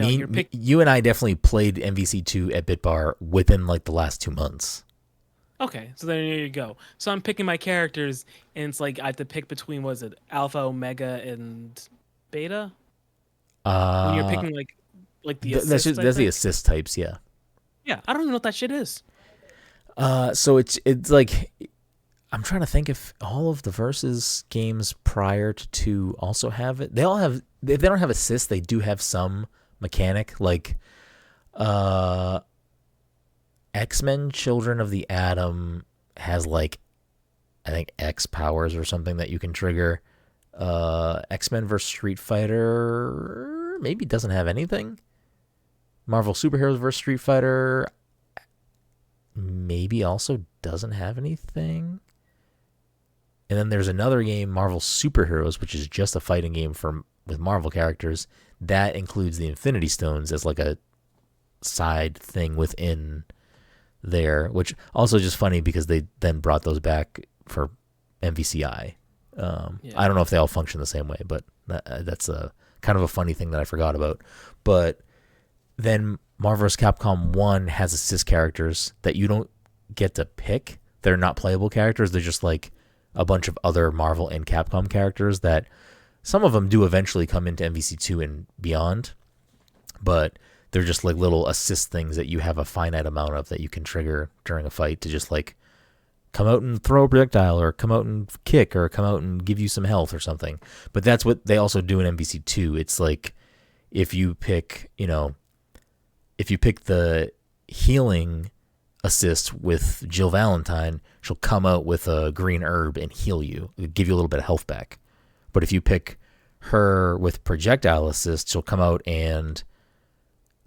you and I definitely played MVC 2 at BitBar within like the last 2 months. Okay, so there you go. So I'm picking my characters, and it's like I have to pick between, was it Alpha, Omega, and Beta? When you're picking like the assist that's the assist types, yeah. Yeah, I don't even know what that shit is. So it's like, I'm trying to think if all of the Versus games prior to 2 also have it. They all have. If they don't have assist, they do have some mechanic, like X-Men Children of the Atom has like, I think, X powers or something that you can trigger. X-Men vs. Street Fighter maybe doesn't have anything. Marvel Superheroes vs. Street Fighter maybe also doesn't have anything. And then there's another game, Marvel Superheroes, which is just a fighting game with Marvel characters. That includes the Infinity Stones as like a side thing within there, which also just funny because they then brought those back for MVCI. I don't know if they all function the same way, but that's a kind of a funny thing that I forgot about. But then Marvel vs. Capcom 1 has assist characters that you don't get to pick. They're not playable characters. They're just like a bunch of other Marvel and Capcom characters that some of them do eventually come into MVC2 and beyond, but they're just like little assist things that you have a finite amount of that you can trigger during a fight to just like come out and throw a projectile, or come out and kick, or come out and give you some health or something. But that's what they also do in MVC2. It's like if you pick, if you pick the healing assist with Jill Valentine, she'll come out with a green herb and heal you, give you a little bit of health back. But if you pick her with projectile assist, she'll come out and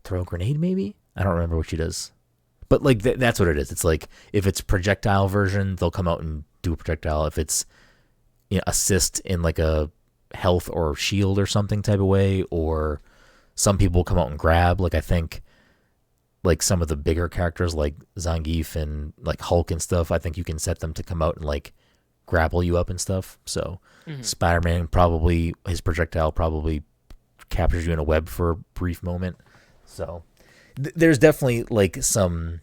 throw a grenade, maybe? I don't remember what she does. But like that's what it is. It's like if it's projectile version, they'll come out and do a projectile. If it's assist in like a health or shield or something type of way, or some people come out and grab. Like I think like some of the bigger characters like Zangief and like Hulk and stuff, I think you can set them to come out and like grapple you up and stuff. So Spider-Man probably, his projectile probably captures you in a web for a brief moment. So there's definitely like some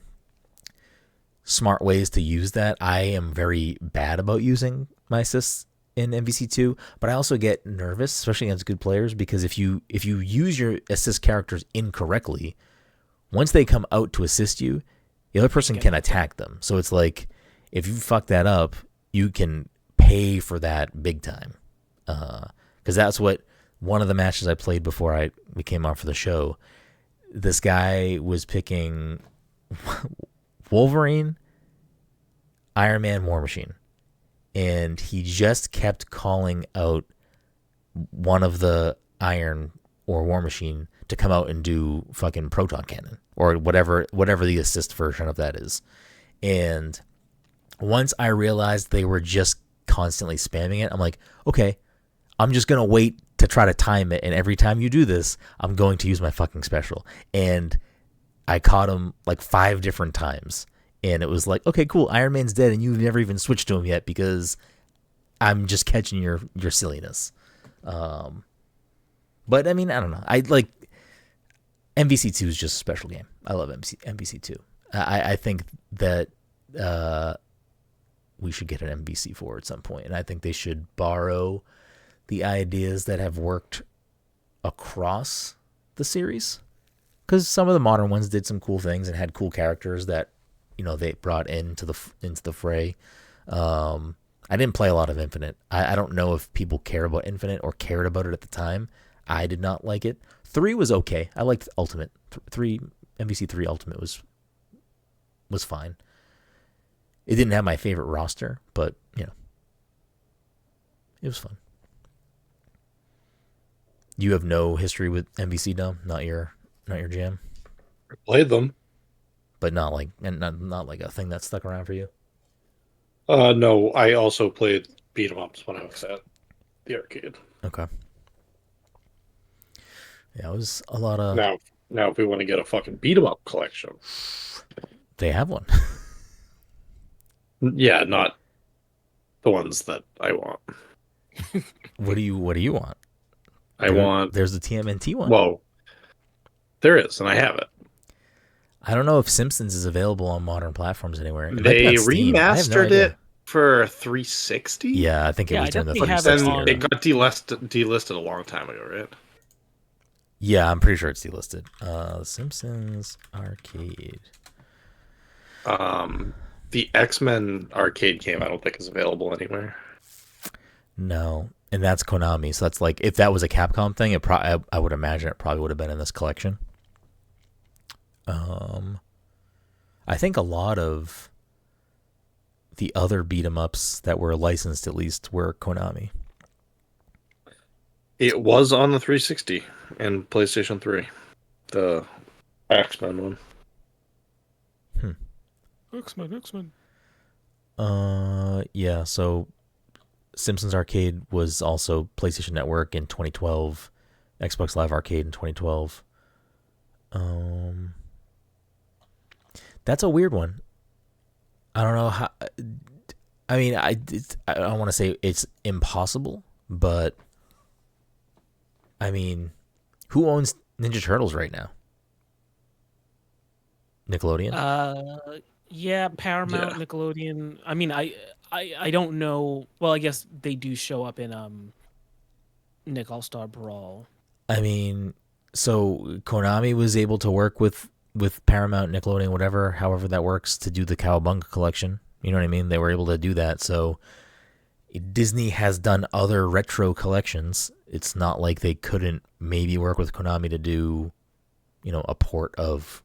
smart ways to use that. I am very bad about using my assists in MVC2, but I also get nervous, especially against good players, because if you use your assist characters incorrectly, once they come out to assist you, the other person can attack them. So it's like if you fuck that up, you can pay for that big time. Because that's what one of the matches I played before we came on for the show. This guy was picking Wolverine, Iron Man, War Machine, and he just kept calling out one of the Iron or War Machine to come out and do fucking proton cannon or whatever the assist version of that is. And once I realized they were just constantly spamming it, I'm like, okay, I'm just going to wait to try to time it. And every time you do this, I'm going to use my fucking special. And I caught him like 5 different times. And it was like, okay, cool. Iron Man's dead and you've never even switched to him yet because I'm just catching your silliness. But I mean, I don't know. I like MVC2 is just a special game. I love MVC2. I think that we should get an MVC4 at some point. And I think they should borrow the ideas that have worked across the series, because some of the modern ones did some cool things and had cool characters that they brought into the fray. I didn't play a lot of Infinite. I don't know if people care about Infinite or cared about it at the time. I did not like it. 3 was okay. I liked Ultimate. 3 MVC3 Ultimate was fine. It didn't have my favorite roster, but it was fun. You have no history with MVC, Dom? Not your jam? I played them. But not like a thing that stuck around for you? No, I also played beat 'em ups when I was at the arcade. Okay. Yeah, it was a lot of... Now if we want to get a fucking beat 'em up collection. They have one. Yeah, not the ones that I want. What do you want? There's the TMNT one. Whoa. There is, and I have it. I don't know if Simpsons is available on modern platforms anywhere. They remastered it for 360? Yeah, I think it was during the 360 era. It got delisted a long time ago, right? Yeah, I'm pretty sure it's delisted. Simpsons Arcade. The X-Men arcade game I don't think is available anywhere. No, and that's Konami. So that's like, if that was a Capcom thing, I would imagine it probably would have been in this collection. I think a lot of the other beat 'em ups that were licensed, at least, were Konami. It was on the 360 and PlayStation 3, the X-Men one. X-Men. Yeah. So Simpsons Arcade was also PlayStation Network in 2012, Xbox Live Arcade in 2012. That's a weird one. I don't know how. I mean, I don't want to say it's impossible, but I mean, who owns Ninja Turtles right now? Nickelodeon? Yeah, Paramount, yeah. Nickelodeon. I mean, I don't know. Well, I guess they do show up in Nick All-Star Brawl. I mean, so Konami was able to work with Paramount, Nickelodeon, however that works, to do the Cowabunga collection, You know what I mean? They were able to do that. So Disney has done other retro collections. It's not like they couldn't maybe work with Konami to do, a port of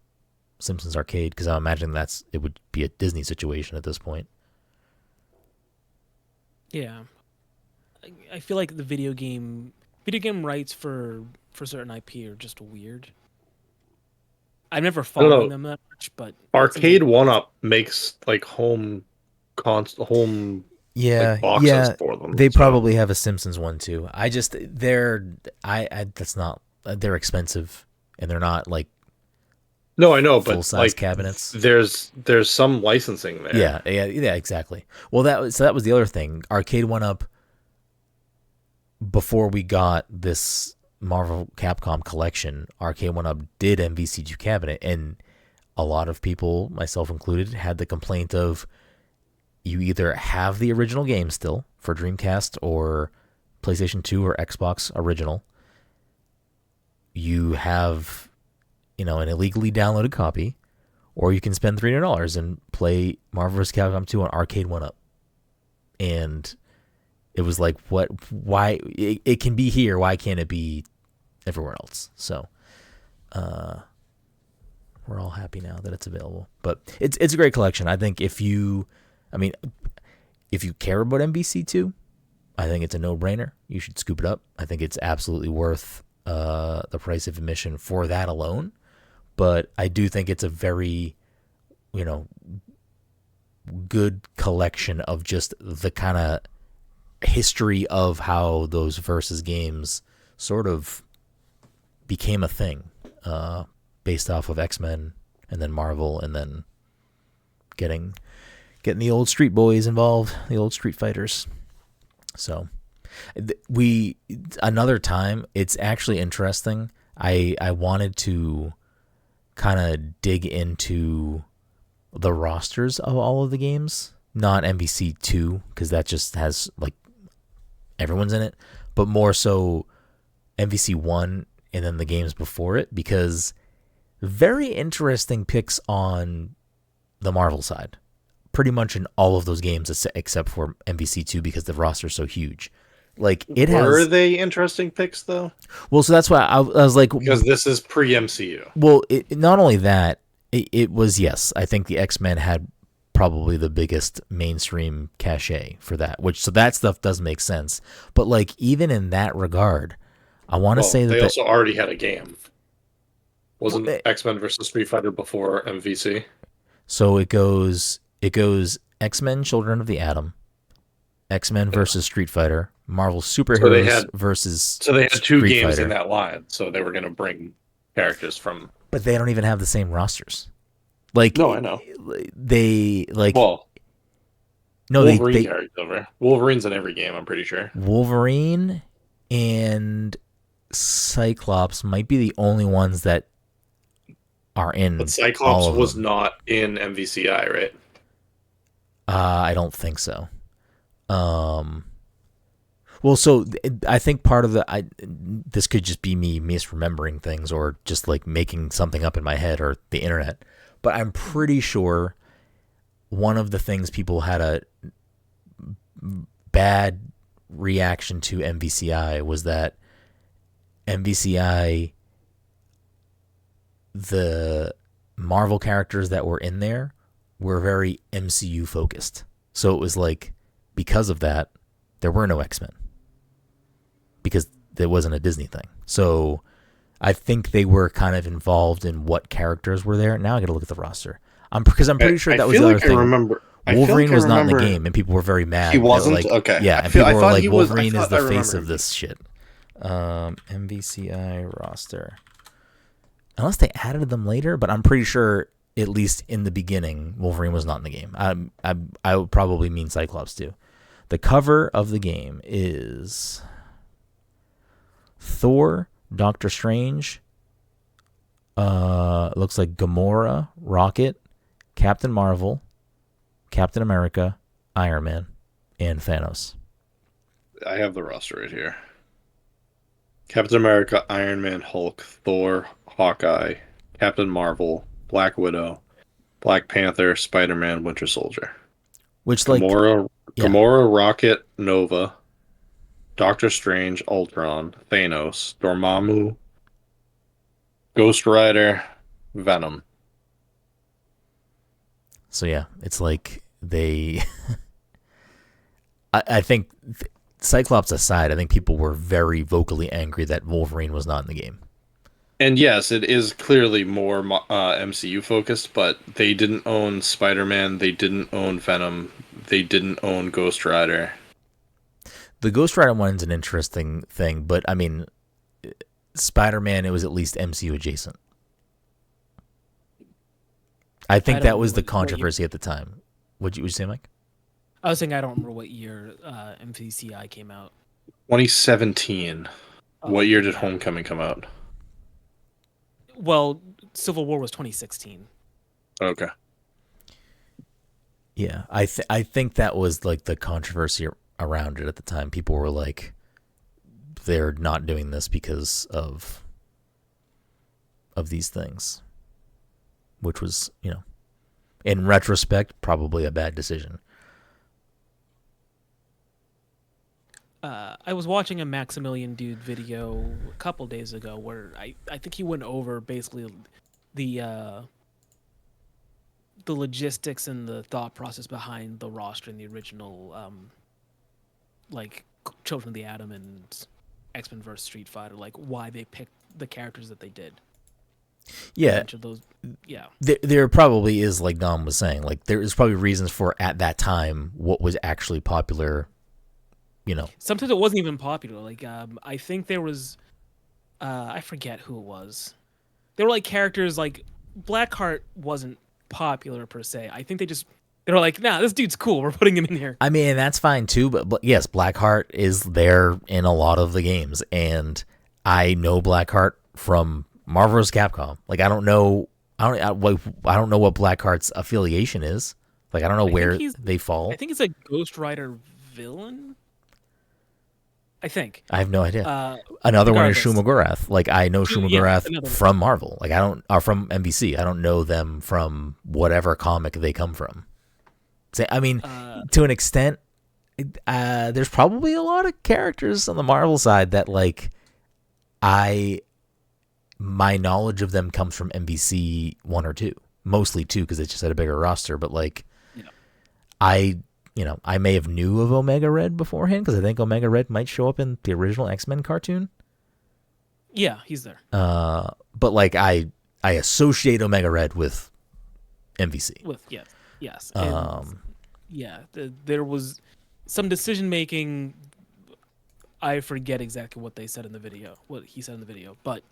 Simpsons Arcade, because I imagine it would be a Disney situation at this point. Yeah, I feel like the video game rights for certain IP are just weird. I've never I don't followed know. them that much, but it seems Arcade like One Up makes like home Yeah, like boxes yeah, for them. they So probably have a Simpsons one too. I that's not they're expensive, and they're not like no, I know, full but size like cabinets. there's some licensing there. Yeah, exactly. Well, that was the other thing. Arcade One Up, before we got this Marvel Capcom collection, Arcade One Up did MVC2 cabinet, and a lot of people, myself included, had the complaint of, you either have the original game still for Dreamcast or PlayStation 2 or Xbox original, you have, an illegally downloaded copy, or you can spend $300 and play Marvel vs. Capcom 2 on Arcade 1-Up. And it was like, what? Why? It can be here. Why can't it be everywhere else? So, we're all happy now that it's available. But it's a great collection. I think if you care about MVC2, I think it's a no-brainer. You should scoop it up. I think it's absolutely worth the price of admission for that alone. But I do think it's a very, good collection of just the kind of history of how those versus games sort of became a thing, based off of X-Men and then Marvel, and then getting the old Street Boys involved, the old Street Fighters. So another time, it's actually interesting. I wanted to kind of dig into the rosters of all of the games, not MVC 2, because that just has like everyone's in it, but more so MVC 1 and then the games before it, because very interesting picks on the Marvel side. Pretty much in all of those games except for MVC 2, because the roster's so huge. Like, it Were has. they interesting picks though? Well, so that's why I was like, Because this is pre-MCU. well, not only that, it was, yes, I think the X-Men had probably the biggest mainstream cachet for that, so that stuff does make sense. But like, even in that regard, I want to say that they also already had a game. Wasn't Well, X-Men versus Street Fighter before MVC? so it goes X-Men Children of the Atom, X-Men versus Street Fighter, Marvel Superheroes versus So they had two Street games Fighter. in that line, so they were going to bring characters from. But they don't even have the same rosters. Like, No, I know. They like Well, no, Wolverine they carries over. Wolverine's in every game, I'm pretty sure. Wolverine and Cyclops might be the only ones that are in. But Cyclops all of was them. not in MVCI, right? I don't think so. Well, so I think part of this could just be me misremembering things, or just like making something up in my head, or the internet. But I'm pretty sure one of the things people had a bad reaction to MVCI was that MVCI, the Marvel characters that were in there were very MCU focused. So it was like, because of that, there were no X-Men, because there wasn't a Disney thing. So I think they were kind of involved in what characters were there. Now I got to look at the roster. Because I'm pretty sure that was the other thing. Wolverine was not in the game, and people were very mad. He wasn't? Like, okay. Yeah, and people were like, Wolverine is the face of this shit. MVCI roster. Unless they added them later, but I'm pretty sure, at least in the beginning, Wolverine was not in the game. I would probably mean Cyclops too. The cover of the game is Thor, Doctor Strange, looks like Gamora, Rocket, Captain Marvel, Captain America, Iron Man, and Thanos. I have the roster right here. Captain America, Iron Man, Hulk, Thor, Hawkeye, Captain Marvel, Black Widow, Black Panther, Spider-Man, Winter Soldier. Which like yeah. Gamora, Rocket, Nova, Doctor Strange, Ultron, Thanos, Dormammu, Ghost Rider, Venom. So yeah, it's like they. I think Cyclops aside, I think people were very vocally angry that Wolverine was not in the game. And yes, it is clearly more MCU focused, but they didn't own Spider-Man, they didn't own Venom, they didn't own Ghost Rider. The Ghost Rider one's an interesting thing, but I mean, Spider-Man, it was at least MCU adjacent. I think that was the controversy at the time. Would you say, Mike? I was saying I don't remember what year MCCI came out. 2017. What year did Homecoming come out? Well, Civil War was 2016. Okay. Yeah, I think that was like the controversy around it at the time. People were like, they're not doing this because of these things, which was, in retrospect, probably a bad decision. I was watching a Maximilian Dude video a couple days ago where I think he went over basically the logistics and the thought process behind the roster in the original like Children of the Atom and X-Men vs. Street Fighter, like why they picked the characters that they did. Yeah. Those, yeah. There probably is, like Dom was saying, like there is probably reasons for at that time what was actually popular. Sometimes it wasn't even popular. Like I think there was, I forget who it was. There were like characters like Blackheart wasn't popular per se. I think they were like, nah, this dude's cool. We're putting him in here. I mean, that's fine too. But yes, Blackheart is there in a lot of the games, and I know Blackheart from Marvel vs. Capcom. Like I don't know what Blackheart's affiliation is. Like I don't know where they fall. I think it's a Ghost Rider villain. I think. I have no idea. Another one is Shumagorath. Like I know Shumagorath from Marvel. Like or from NBC. I don't know them from whatever comic they come from. I mean, to an extent, there's probably a lot of characters on the Marvel side that like my knowledge of them comes from NBC 1 or 2, mostly 2 because it just had a bigger roster. But like, I may have knew of Omega Red beforehand because I think Omega Red might show up in the original X-Men cartoon. Yeah, he's there. But like I associate Omega Red with MVC. Yes. And, there was some decision making. I forget exactly what he said in the video, but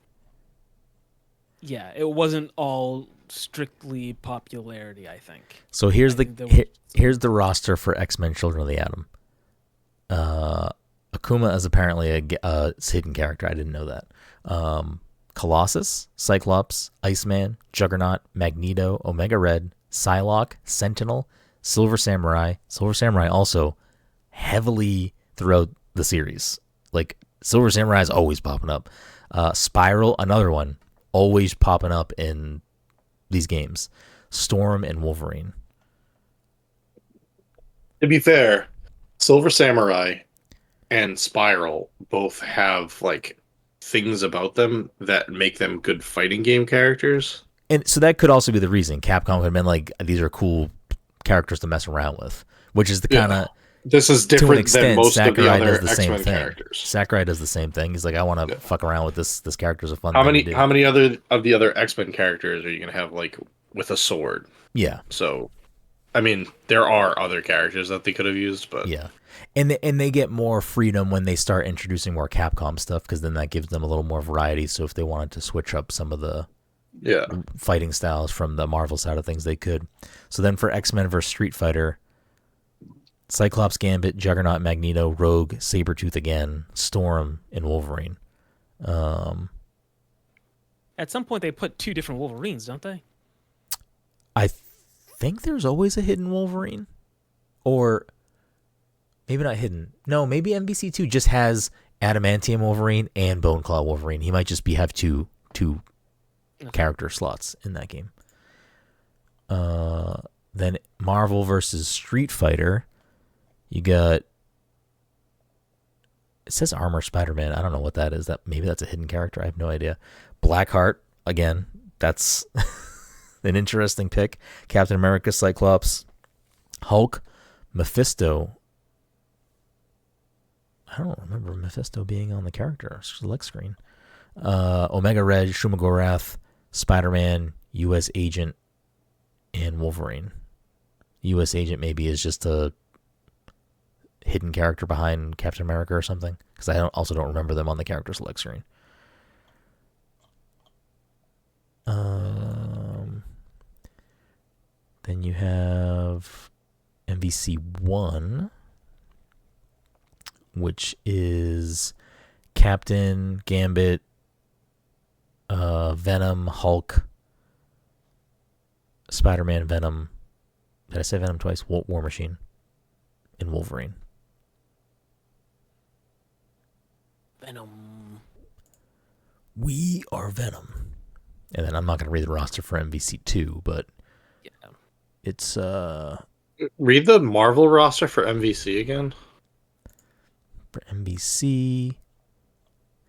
yeah, it wasn't all strictly popularity, I think. So here's the roster for X-Men Children of the Atom. Akuma is apparently a hidden character. I didn't know that. Colossus, Cyclops, Iceman, Juggernaut, Magneto, Omega Red, Psylocke, Sentinel, Silver Samurai. Silver Samurai also heavily throughout the series. Like Silver Samurai is always popping up. Spiral, another one, always popping up in these games. Storm and Wolverine. To be fair, Silver Samurai and Spiral both have like things about them that make them good fighting game characters. And so that could also be the reason Capcom could have been like, these are cool characters to mess around with, which is the kind of... This is different than most Sakurai of the other does the X-Men same thing. characters. Sakurai does the same thing. He's like, I want to fuck around with this. This character's a fun How thing to do. many other of the other X-Men characters are you gonna have like with a sword? Yeah. So, I mean, there are other characters that they could have used, but yeah, and they get more freedom when they start introducing more Capcom stuff because then that gives them a little more variety. So if they wanted to switch up some of the fighting styles from the Marvel side of things, they could. So then for X-Men vs. Street Fighter, Cyclops, Gambit, Juggernaut, Magneto, Rogue, Sabretooth again, Storm, and Wolverine. At some point, they put 2 different Wolverines, don't they? I think there's always a hidden Wolverine. Or maybe not hidden. No, maybe MBC2 just has Adamantium Wolverine and Bone Claw Wolverine. He might just have two character slots in that game. Then Marvel versus Street Fighter, you got, it says Armor Spider-Man. I don't know what that is. Maybe that's a hidden character. I have no idea. Blackheart, again, that's an interesting pick. Captain America, Cyclops, Hulk, Mephisto. I don't remember Mephisto being on the character select screen. Omega Red, Shumagorath, Spider-Man, U.S. Agent, and Wolverine. U.S. Agent maybe is just a hidden character behind Captain America or something, because I also don't remember them on the character select screen. Then you have MVC 1, which is Captain, Gambit, Venom, Hulk, Spider-Man, Venom. Did I say Venom twice? War Machine, and Wolverine. Venom. We are Venom. And then I'm not going to read the roster for MVC2, but Yeah. it's Read the Marvel roster for MVC again. for MVC.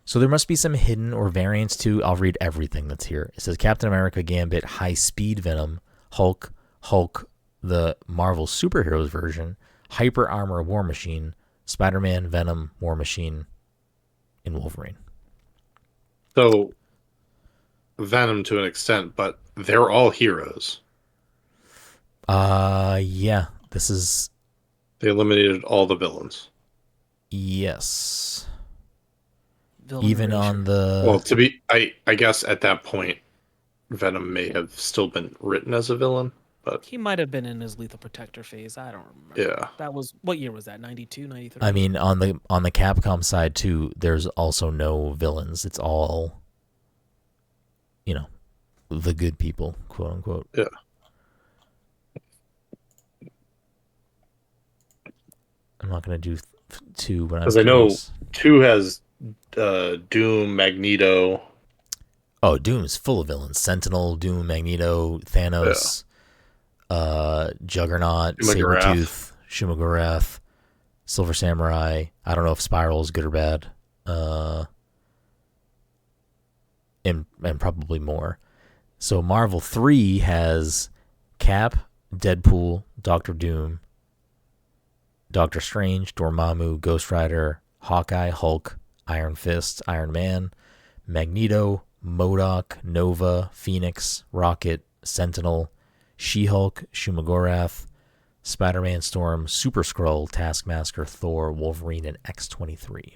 So there must be some hidden or variants too. I'll read everything that's here. It says Captain America, Gambit, High Speed Venom, Hulk, the Marvel Superheroes version, Hyper Armor War Machine, Spider-Man, Venom, War Machine, and Wolverine. So Venom to an extent, but they're all heroes. Yeah. This is They eliminated all the villains. yes. Villain Even erasure. on the Well, I guess at that point, Venom may have still been written as a villain, but He might have been in his Lethal Protector phase. I don't remember. yeah. That was, what year was that? 92, 93? I mean, on the Capcom side too, there's also no villains. It's all, the good people, quote unquote. Yeah. I'm not gonna do 2, but I'm Because I know curious. 2 has Doom, Magneto. Oh, Doom's full of villains: Sentinel, Doom, Magneto, Thanos, Juggernaut, Shumagorath. Sabretooth, Shumagorath, Silver Samurai. I don't know if Spiral is good or bad. And probably more. So Marvel 3 has Cap, Deadpool, Doctor Doom, Doctor Strange, Dormammu, Ghost Rider, Hawkeye, Hulk, Iron Fist, Iron Man, Magneto, MODOK, Nova, Phoenix, Rocket, Sentinel, She-Hulk, Shumagorath, Spider-Man, Storm, Super Skrull, Taskmaster, Thor, Wolverine, and X-23.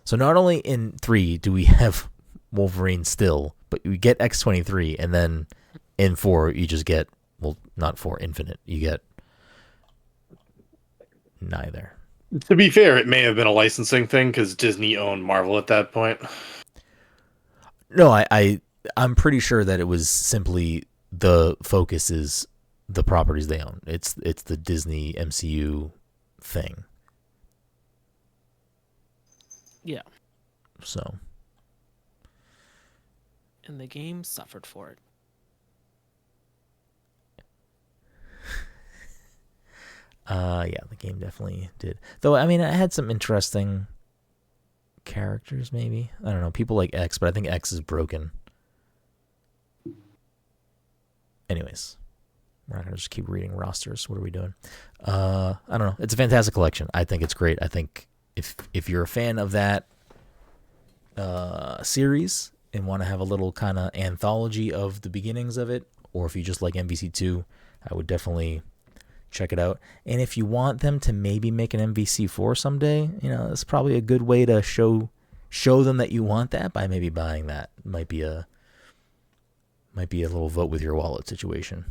So not only in 3 do we have Wolverine still, but we get X-23, and then in 4 you just get, well, not 4, Infinite. You get neither. To be fair, it may have been a licensing thing because Disney owned Marvel at that point. No, I'm pretty sure that it was simply the focus is the properties they own. It's the Disney MCU thing. Yeah. So And the game suffered for it. yeah, the game definitely did. Though, I mean, it had some interesting characters, maybe. I don't know. People like X, but I think X is broken. Anyways, we're not going to just keep reading rosters. What are we doing? I don't know. It's a fantastic collection. I think it's great. I think if you're a fan of that series and want to have a little kind of anthology of the beginnings of it, or if you just like MVC2, I would definitely check it out. And if you want them to maybe make an MVC4 someday, it's probably a good way to show them that you want that by maybe buying that. Might be a little vote with your wallet situation.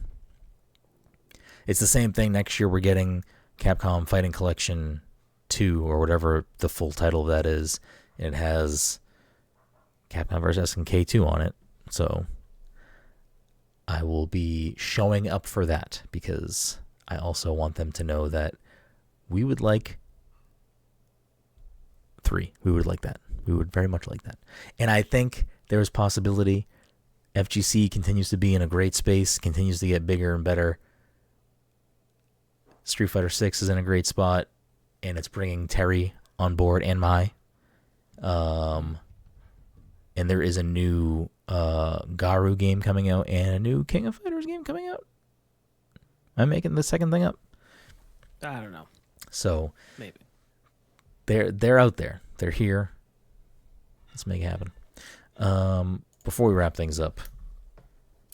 It's the same thing. Next year we're getting Capcom Fighting Collection 2 or whatever the full title of that is. And it has Capcom vs. SNK 2 on it. So I will be showing up for that because I also want them to know that we would like 3. We would like that. We would very much like that. And I think there's possibility FGC continues to be in a great space, continues to get bigger and better. Street Fighter 6 is in a great spot, and it's bringing Terry on board and Mai. And there is a new Garu game coming out and a new King of Fighters game coming out. I'm making the second thing up. I don't know. So Maybe. they're out there. They're here. Let's make it happen. Before we wrap things up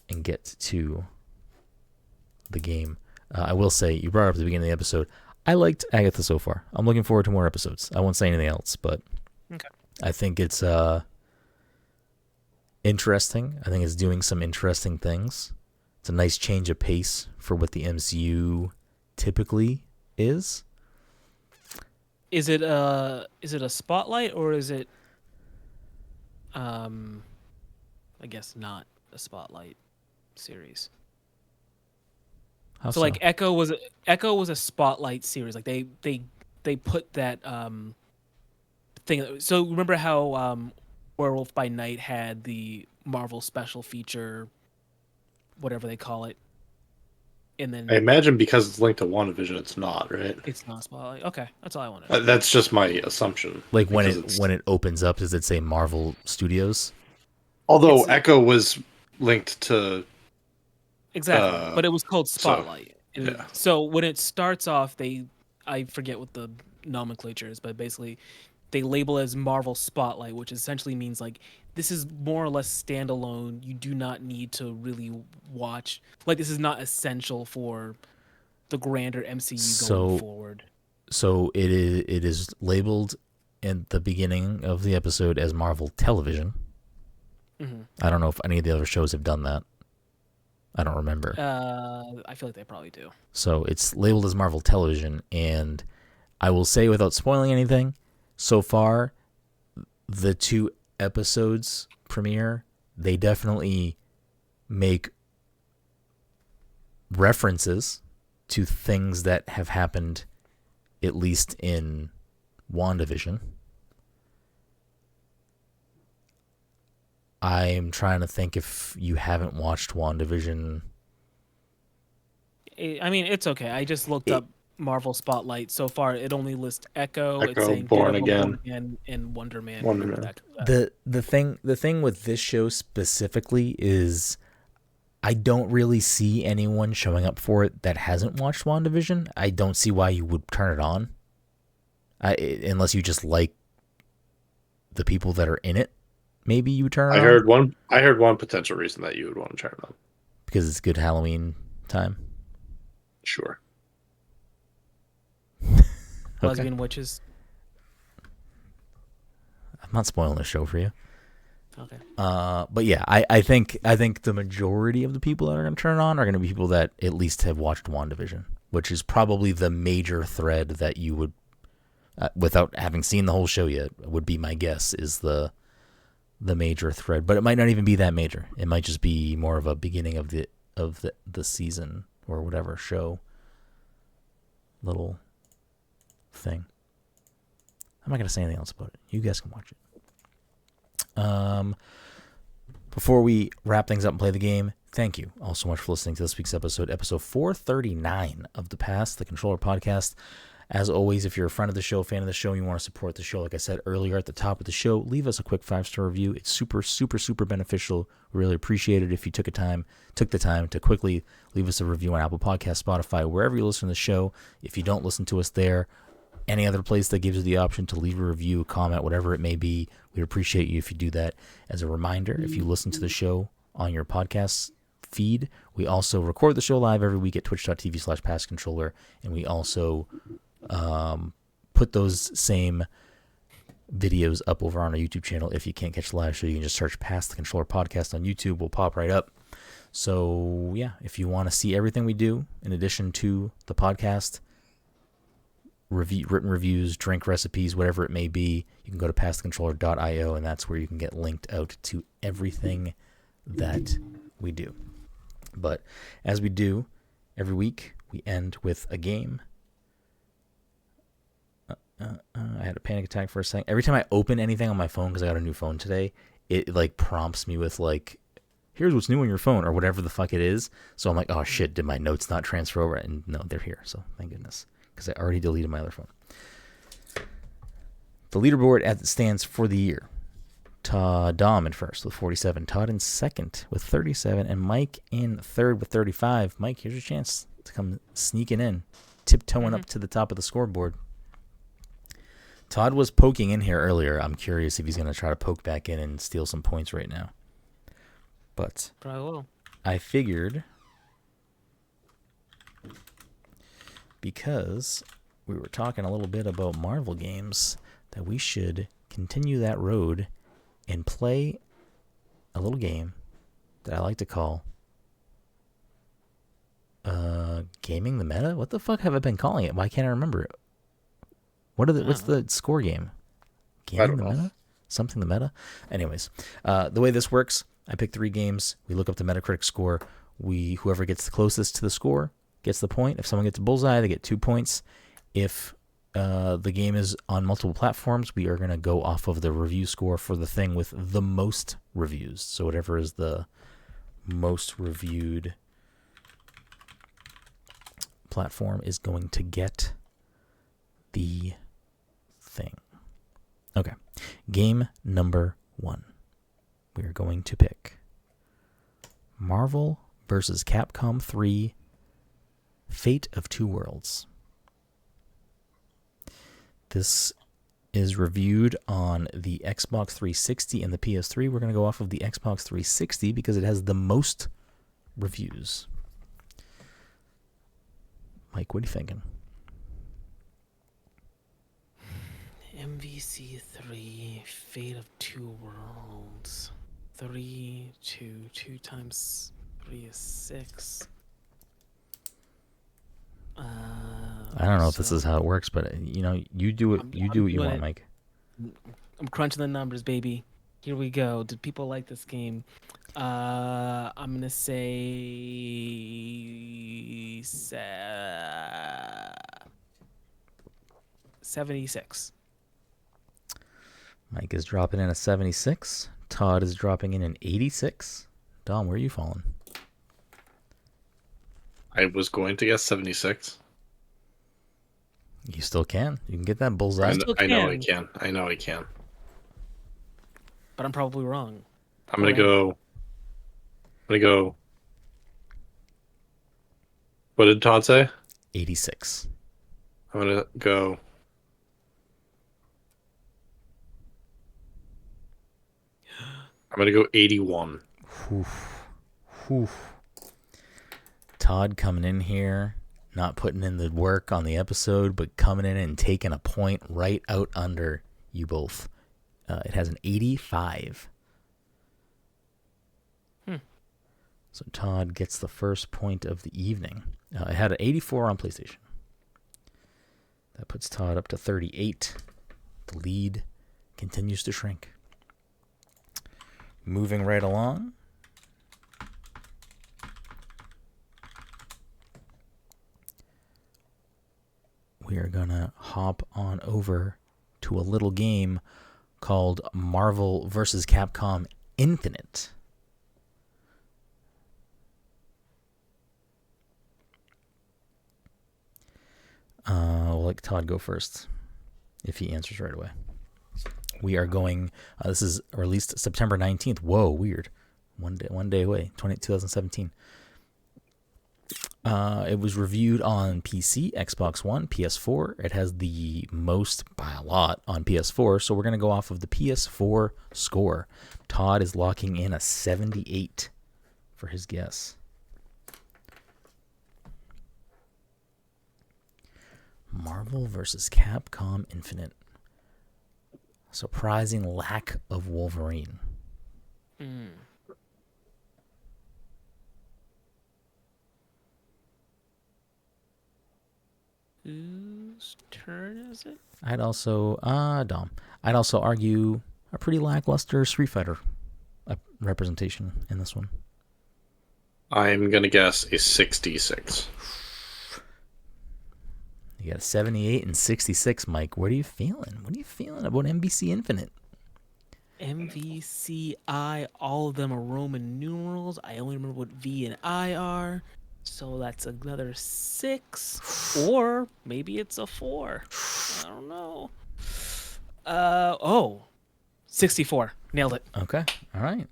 and get to the game, I will say, you brought it up at the beginning of the episode, I liked Agatha so far. I'm looking forward to more episodes. I won't say anything else, but Okay. I think it's interesting. I think it's doing some interesting things. It's a nice change of pace for what the MCU typically is. Is it a spotlight, or is it I guess not a spotlight series? How So like Echo was a spotlight series. Like they put that thing. So remember how Werewolf by Night had the Marvel special feature, whatever they call it, and then I imagine because it's linked to WandaVision, it's not, right? it's not spotlight. Okay, that's all I wanted. That's just my assumption. like when because it opens up, does it say Marvel Studios? Although It's- Echo was linked to, Exactly, but it was called Spotlight. yeah. So when it starts off, I forget what the nomenclature is, but basically they label it as Marvel Spotlight, which essentially means like this is more or less standalone. You do not need to really watch. Like this is not essential for the grander MCU going forward. So it is labeled in the beginning of the episode as Marvel Television. Mm-hmm. I don't know if any of the other shows have done that. I don't remember. I feel like they probably do. So it's labeled as Marvel Television, and I will say without spoiling anything, so far, the 2 episodes premiere, they definitely make references to things that have happened, at least in WandaVision. I'm trying to think if you haven't watched WandaVision. I mean, it's okay. I just looked up Marvel Spotlight. So far, it only lists Echo. It's Echo, saying Born Daredevil, Again. Born Again, and Wonder Man. Wonder Man. The thing with this show specifically is I don't really see anyone showing up for it that hasn't watched WandaVision. I don't see why you would turn it on. Unless you just like the people that are in it. Maybe you would turn it on. I heard one potential reason that you would want to turn it on. Because it's good Halloween time. Sure. Lesbian witches. I'm not spoiling the show for you. Okay. But yeah, I think the majority of the people that are going to turn it on are going to be people that at least have watched WandaVision, which is probably the major thread that you would, without having seen the whole show yet, would be my guess is the major thread. But it might not even be that major. It might just be more of a beginning of the season or whatever show little thing. I'm not going to say anything else about it. You guys can watch it. Before we wrap things up and play the game, thank you all so much for listening to this week's episode 439 of the Pass the Controller podcast. As always, if you're a friend of the show, fan of the show, and you want to support the show, like I said earlier at the top of the show, leave us a quick 5-star review. It's super, super, super beneficial. We really appreciate it if you took the time to quickly leave us a review on Apple Podcasts, Spotify, wherever you listen to the show. If you don't listen to us there, any other place that gives you the option to leave a review, a comment, whatever it may be, we'd appreciate you if you do that. As a reminder, if you listen to the show on your podcast feed, we also record the show live every week at twitch.tv/passcontroller, and we also put those same videos up over on our YouTube channel. If you can't catch the live show, you can just search Pass the Controller podcast on YouTube. We'll pop right up. So yeah, if you want to see everything we do, in addition to the podcast, written reviews, drink recipes, whatever it may be, you can go to passthecontroller.io, and that's where you can get linked out to everything that we do. But as we do every week, we end with a game. I had a panic attack for a second. Every time I open anything on my phone, because I got a new phone today, it like prompts me with like here's what's new on your phone or whatever the fuck it is. So I'm like, oh shit, did my notes not transfer over? And no, they're here. So thank goodness, because I already deleted my other phone. The leaderboard as it stands for the year. Dom in first with 47. Todd in second with 37. And Mike in third with 35. Mike, here's your chance to come sneaking in, tiptoeing up to the top of the scoreboard. Todd was poking in here earlier. I'm curious if he's going to try to poke back in and steal some points right now. But Probably will. I figured, because we were talking a little bit about Marvel games, that we should continue that road and play a little game that I like to call Gaming the Meta? What the fuck have I been calling it? Why can't I remember it? What's the score game? Gaming the Meta? Something the Meta? Anyways, the way this works, I pick 3 games. We look up the Metacritic score. Whoever gets the closest to the score gets the point. If someone gets a bullseye, they get 2 points. If the game is on multiple platforms, we are going to go off of the review score for the thing with the most reviews. So whatever is the most reviewed platform is going to get the thing. Okay. Game number 1. We are going to pick Marvel vs. Capcom 3 Fate of Two Worlds. This is reviewed on the Xbox 360 and the PS3. We're going to go off of the Xbox 360 because it has the most reviews. Mike, what are you thinking? MVC3 Fate of Two Worlds. 3, 2 times 3 is 6. I don't know if this is how it works, but you do it. You do what you want, Mike. I'm crunching the numbers, baby. Here we go. Did people like this game? I'm gonna say 76. Mike is dropping in a 76. Todd is dropping in an 86. Dom, where are you falling? I was going to guess 76. You still can. You can get that bullseye. I know I can. I know I can. But I'm probably wrong. I'm gonna go. What did Todd say? 86. I'm gonna go. I'm gonna go 81. Whew. Todd coming in here, not putting in the work on the episode, but coming in and taking a point right out under you both. It has an 85. So Todd gets the first point of the evening. It had an 84 on PlayStation. That puts Todd up to 38. The lead continues to shrink. Moving right along. We are going to hop on over to a little game called Marvel vs. Capcom Infinite. We'll let Todd go first if he answers right away. We are going, this is released September 19th. Whoa, weird. One day away, 2017. It was reviewed on PC, Xbox One, PS4. It has the most by a lot on PS4, so we're going to go off of the PS4 score. Todd is locking in a 78 for his guess. Marvel vs. Capcom Infinite. Surprising lack of Wolverine. Whose turn is it? I'd also, Dom. I'd also argue a pretty lackluster Street Fighter representation in this one. I'm gonna guess a 66. You got 78 and 66, Mike. What are you feeling? What are you feeling about NBC Infinite? MVCI, all of them are Roman numerals. I only remember what V and I are. So that's another 6. Or maybe it's a 4. I don't know. 64. Nailed it. Okay. All right.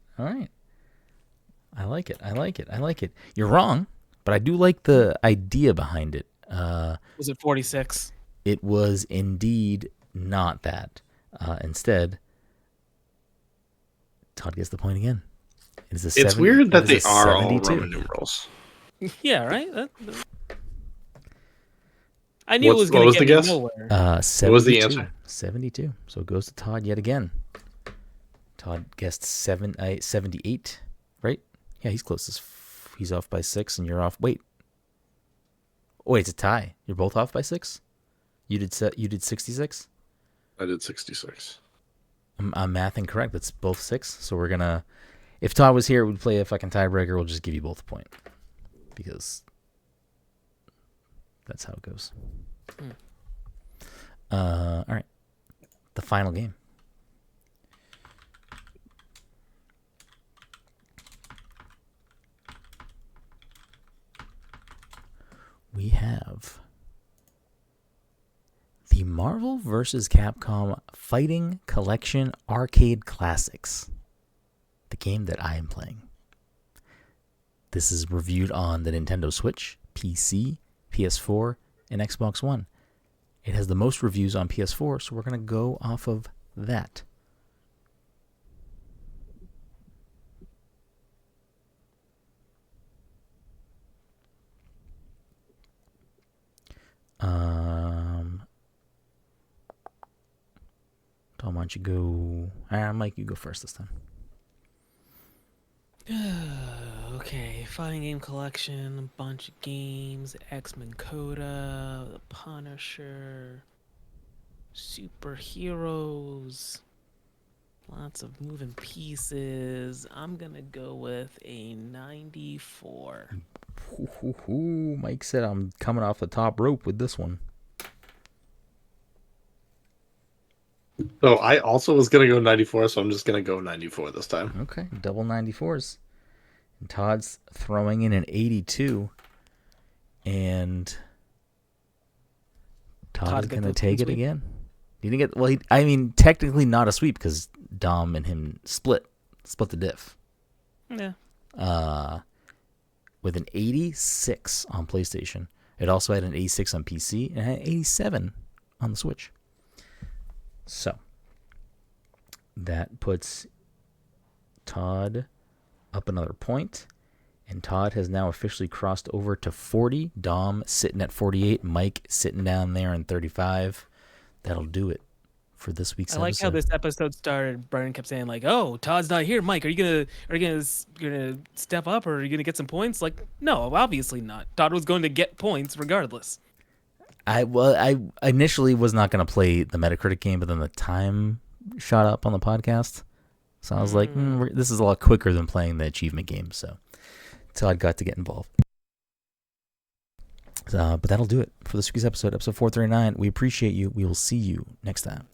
I like it. You're wrong, but I do like the idea behind it. Was it 46? It was indeed not that. Instead, Todd gets the point again. It's weird that they are all 72. Roman numerals. Yeah, right? I knew it was What going was to the get me guess? nowhere. 72. What was the answer? 72. So it goes to Todd yet again. Todd guessed 78, right? Yeah, he's closest. He's off by 6, and you're off. Wait, it's a tie. You're both off by 6. You did 66. I did 66. I'm mathing correct. That's both 6. So we're gonna. If Todd was here, we'd play a fucking tiebreaker. We'll just give you both a point because that's how it goes. All right, the final game. We have the Marvel vs. Capcom Fighting Collection Arcade Classics, the game that I am playing. This is reviewed on the Nintendo Switch, PC, PS4, and Xbox One. It has the most reviews on PS4, so we're going to go off of that. Tom, why don't you go? Mike, you go first this time. Okay, fighting game collection, a bunch of games, X-Men Coda, The Punisher, superheroes, lots of moving pieces. I'm gonna go with a 94. Mike said I'm coming off the top rope with this one. So I also was going to go 94, so I'm just going to go 94 this time. Okay, double 94s. And Todd's throwing in an 82. And Todd is going to take it again. You didn't get, well, technically not a sweep because Dom and him split the diff. Yeah. With an 86 on PlayStation. It also had an 86 on PC and had an 87 on the Switch. So that puts Todd up another point, and Todd has now officially crossed over to 40. Dom sitting at 48, Mike sitting down there in 35. That'll do it for this week's episode. I like how this episode started. Brenden kept saying like, "Oh, Todd's not here. Mike, are you gonna step up, or are you gonna get some points?" Like, no, obviously not. Todd was going to get points regardless. I initially was not going to play the Metacritic game, but then the time shot up on the podcast. So I was like, this is a lot quicker than playing the achievement game. So Todd got to get involved. But that'll do it for this week's episode 439. We appreciate you. We will see you next time.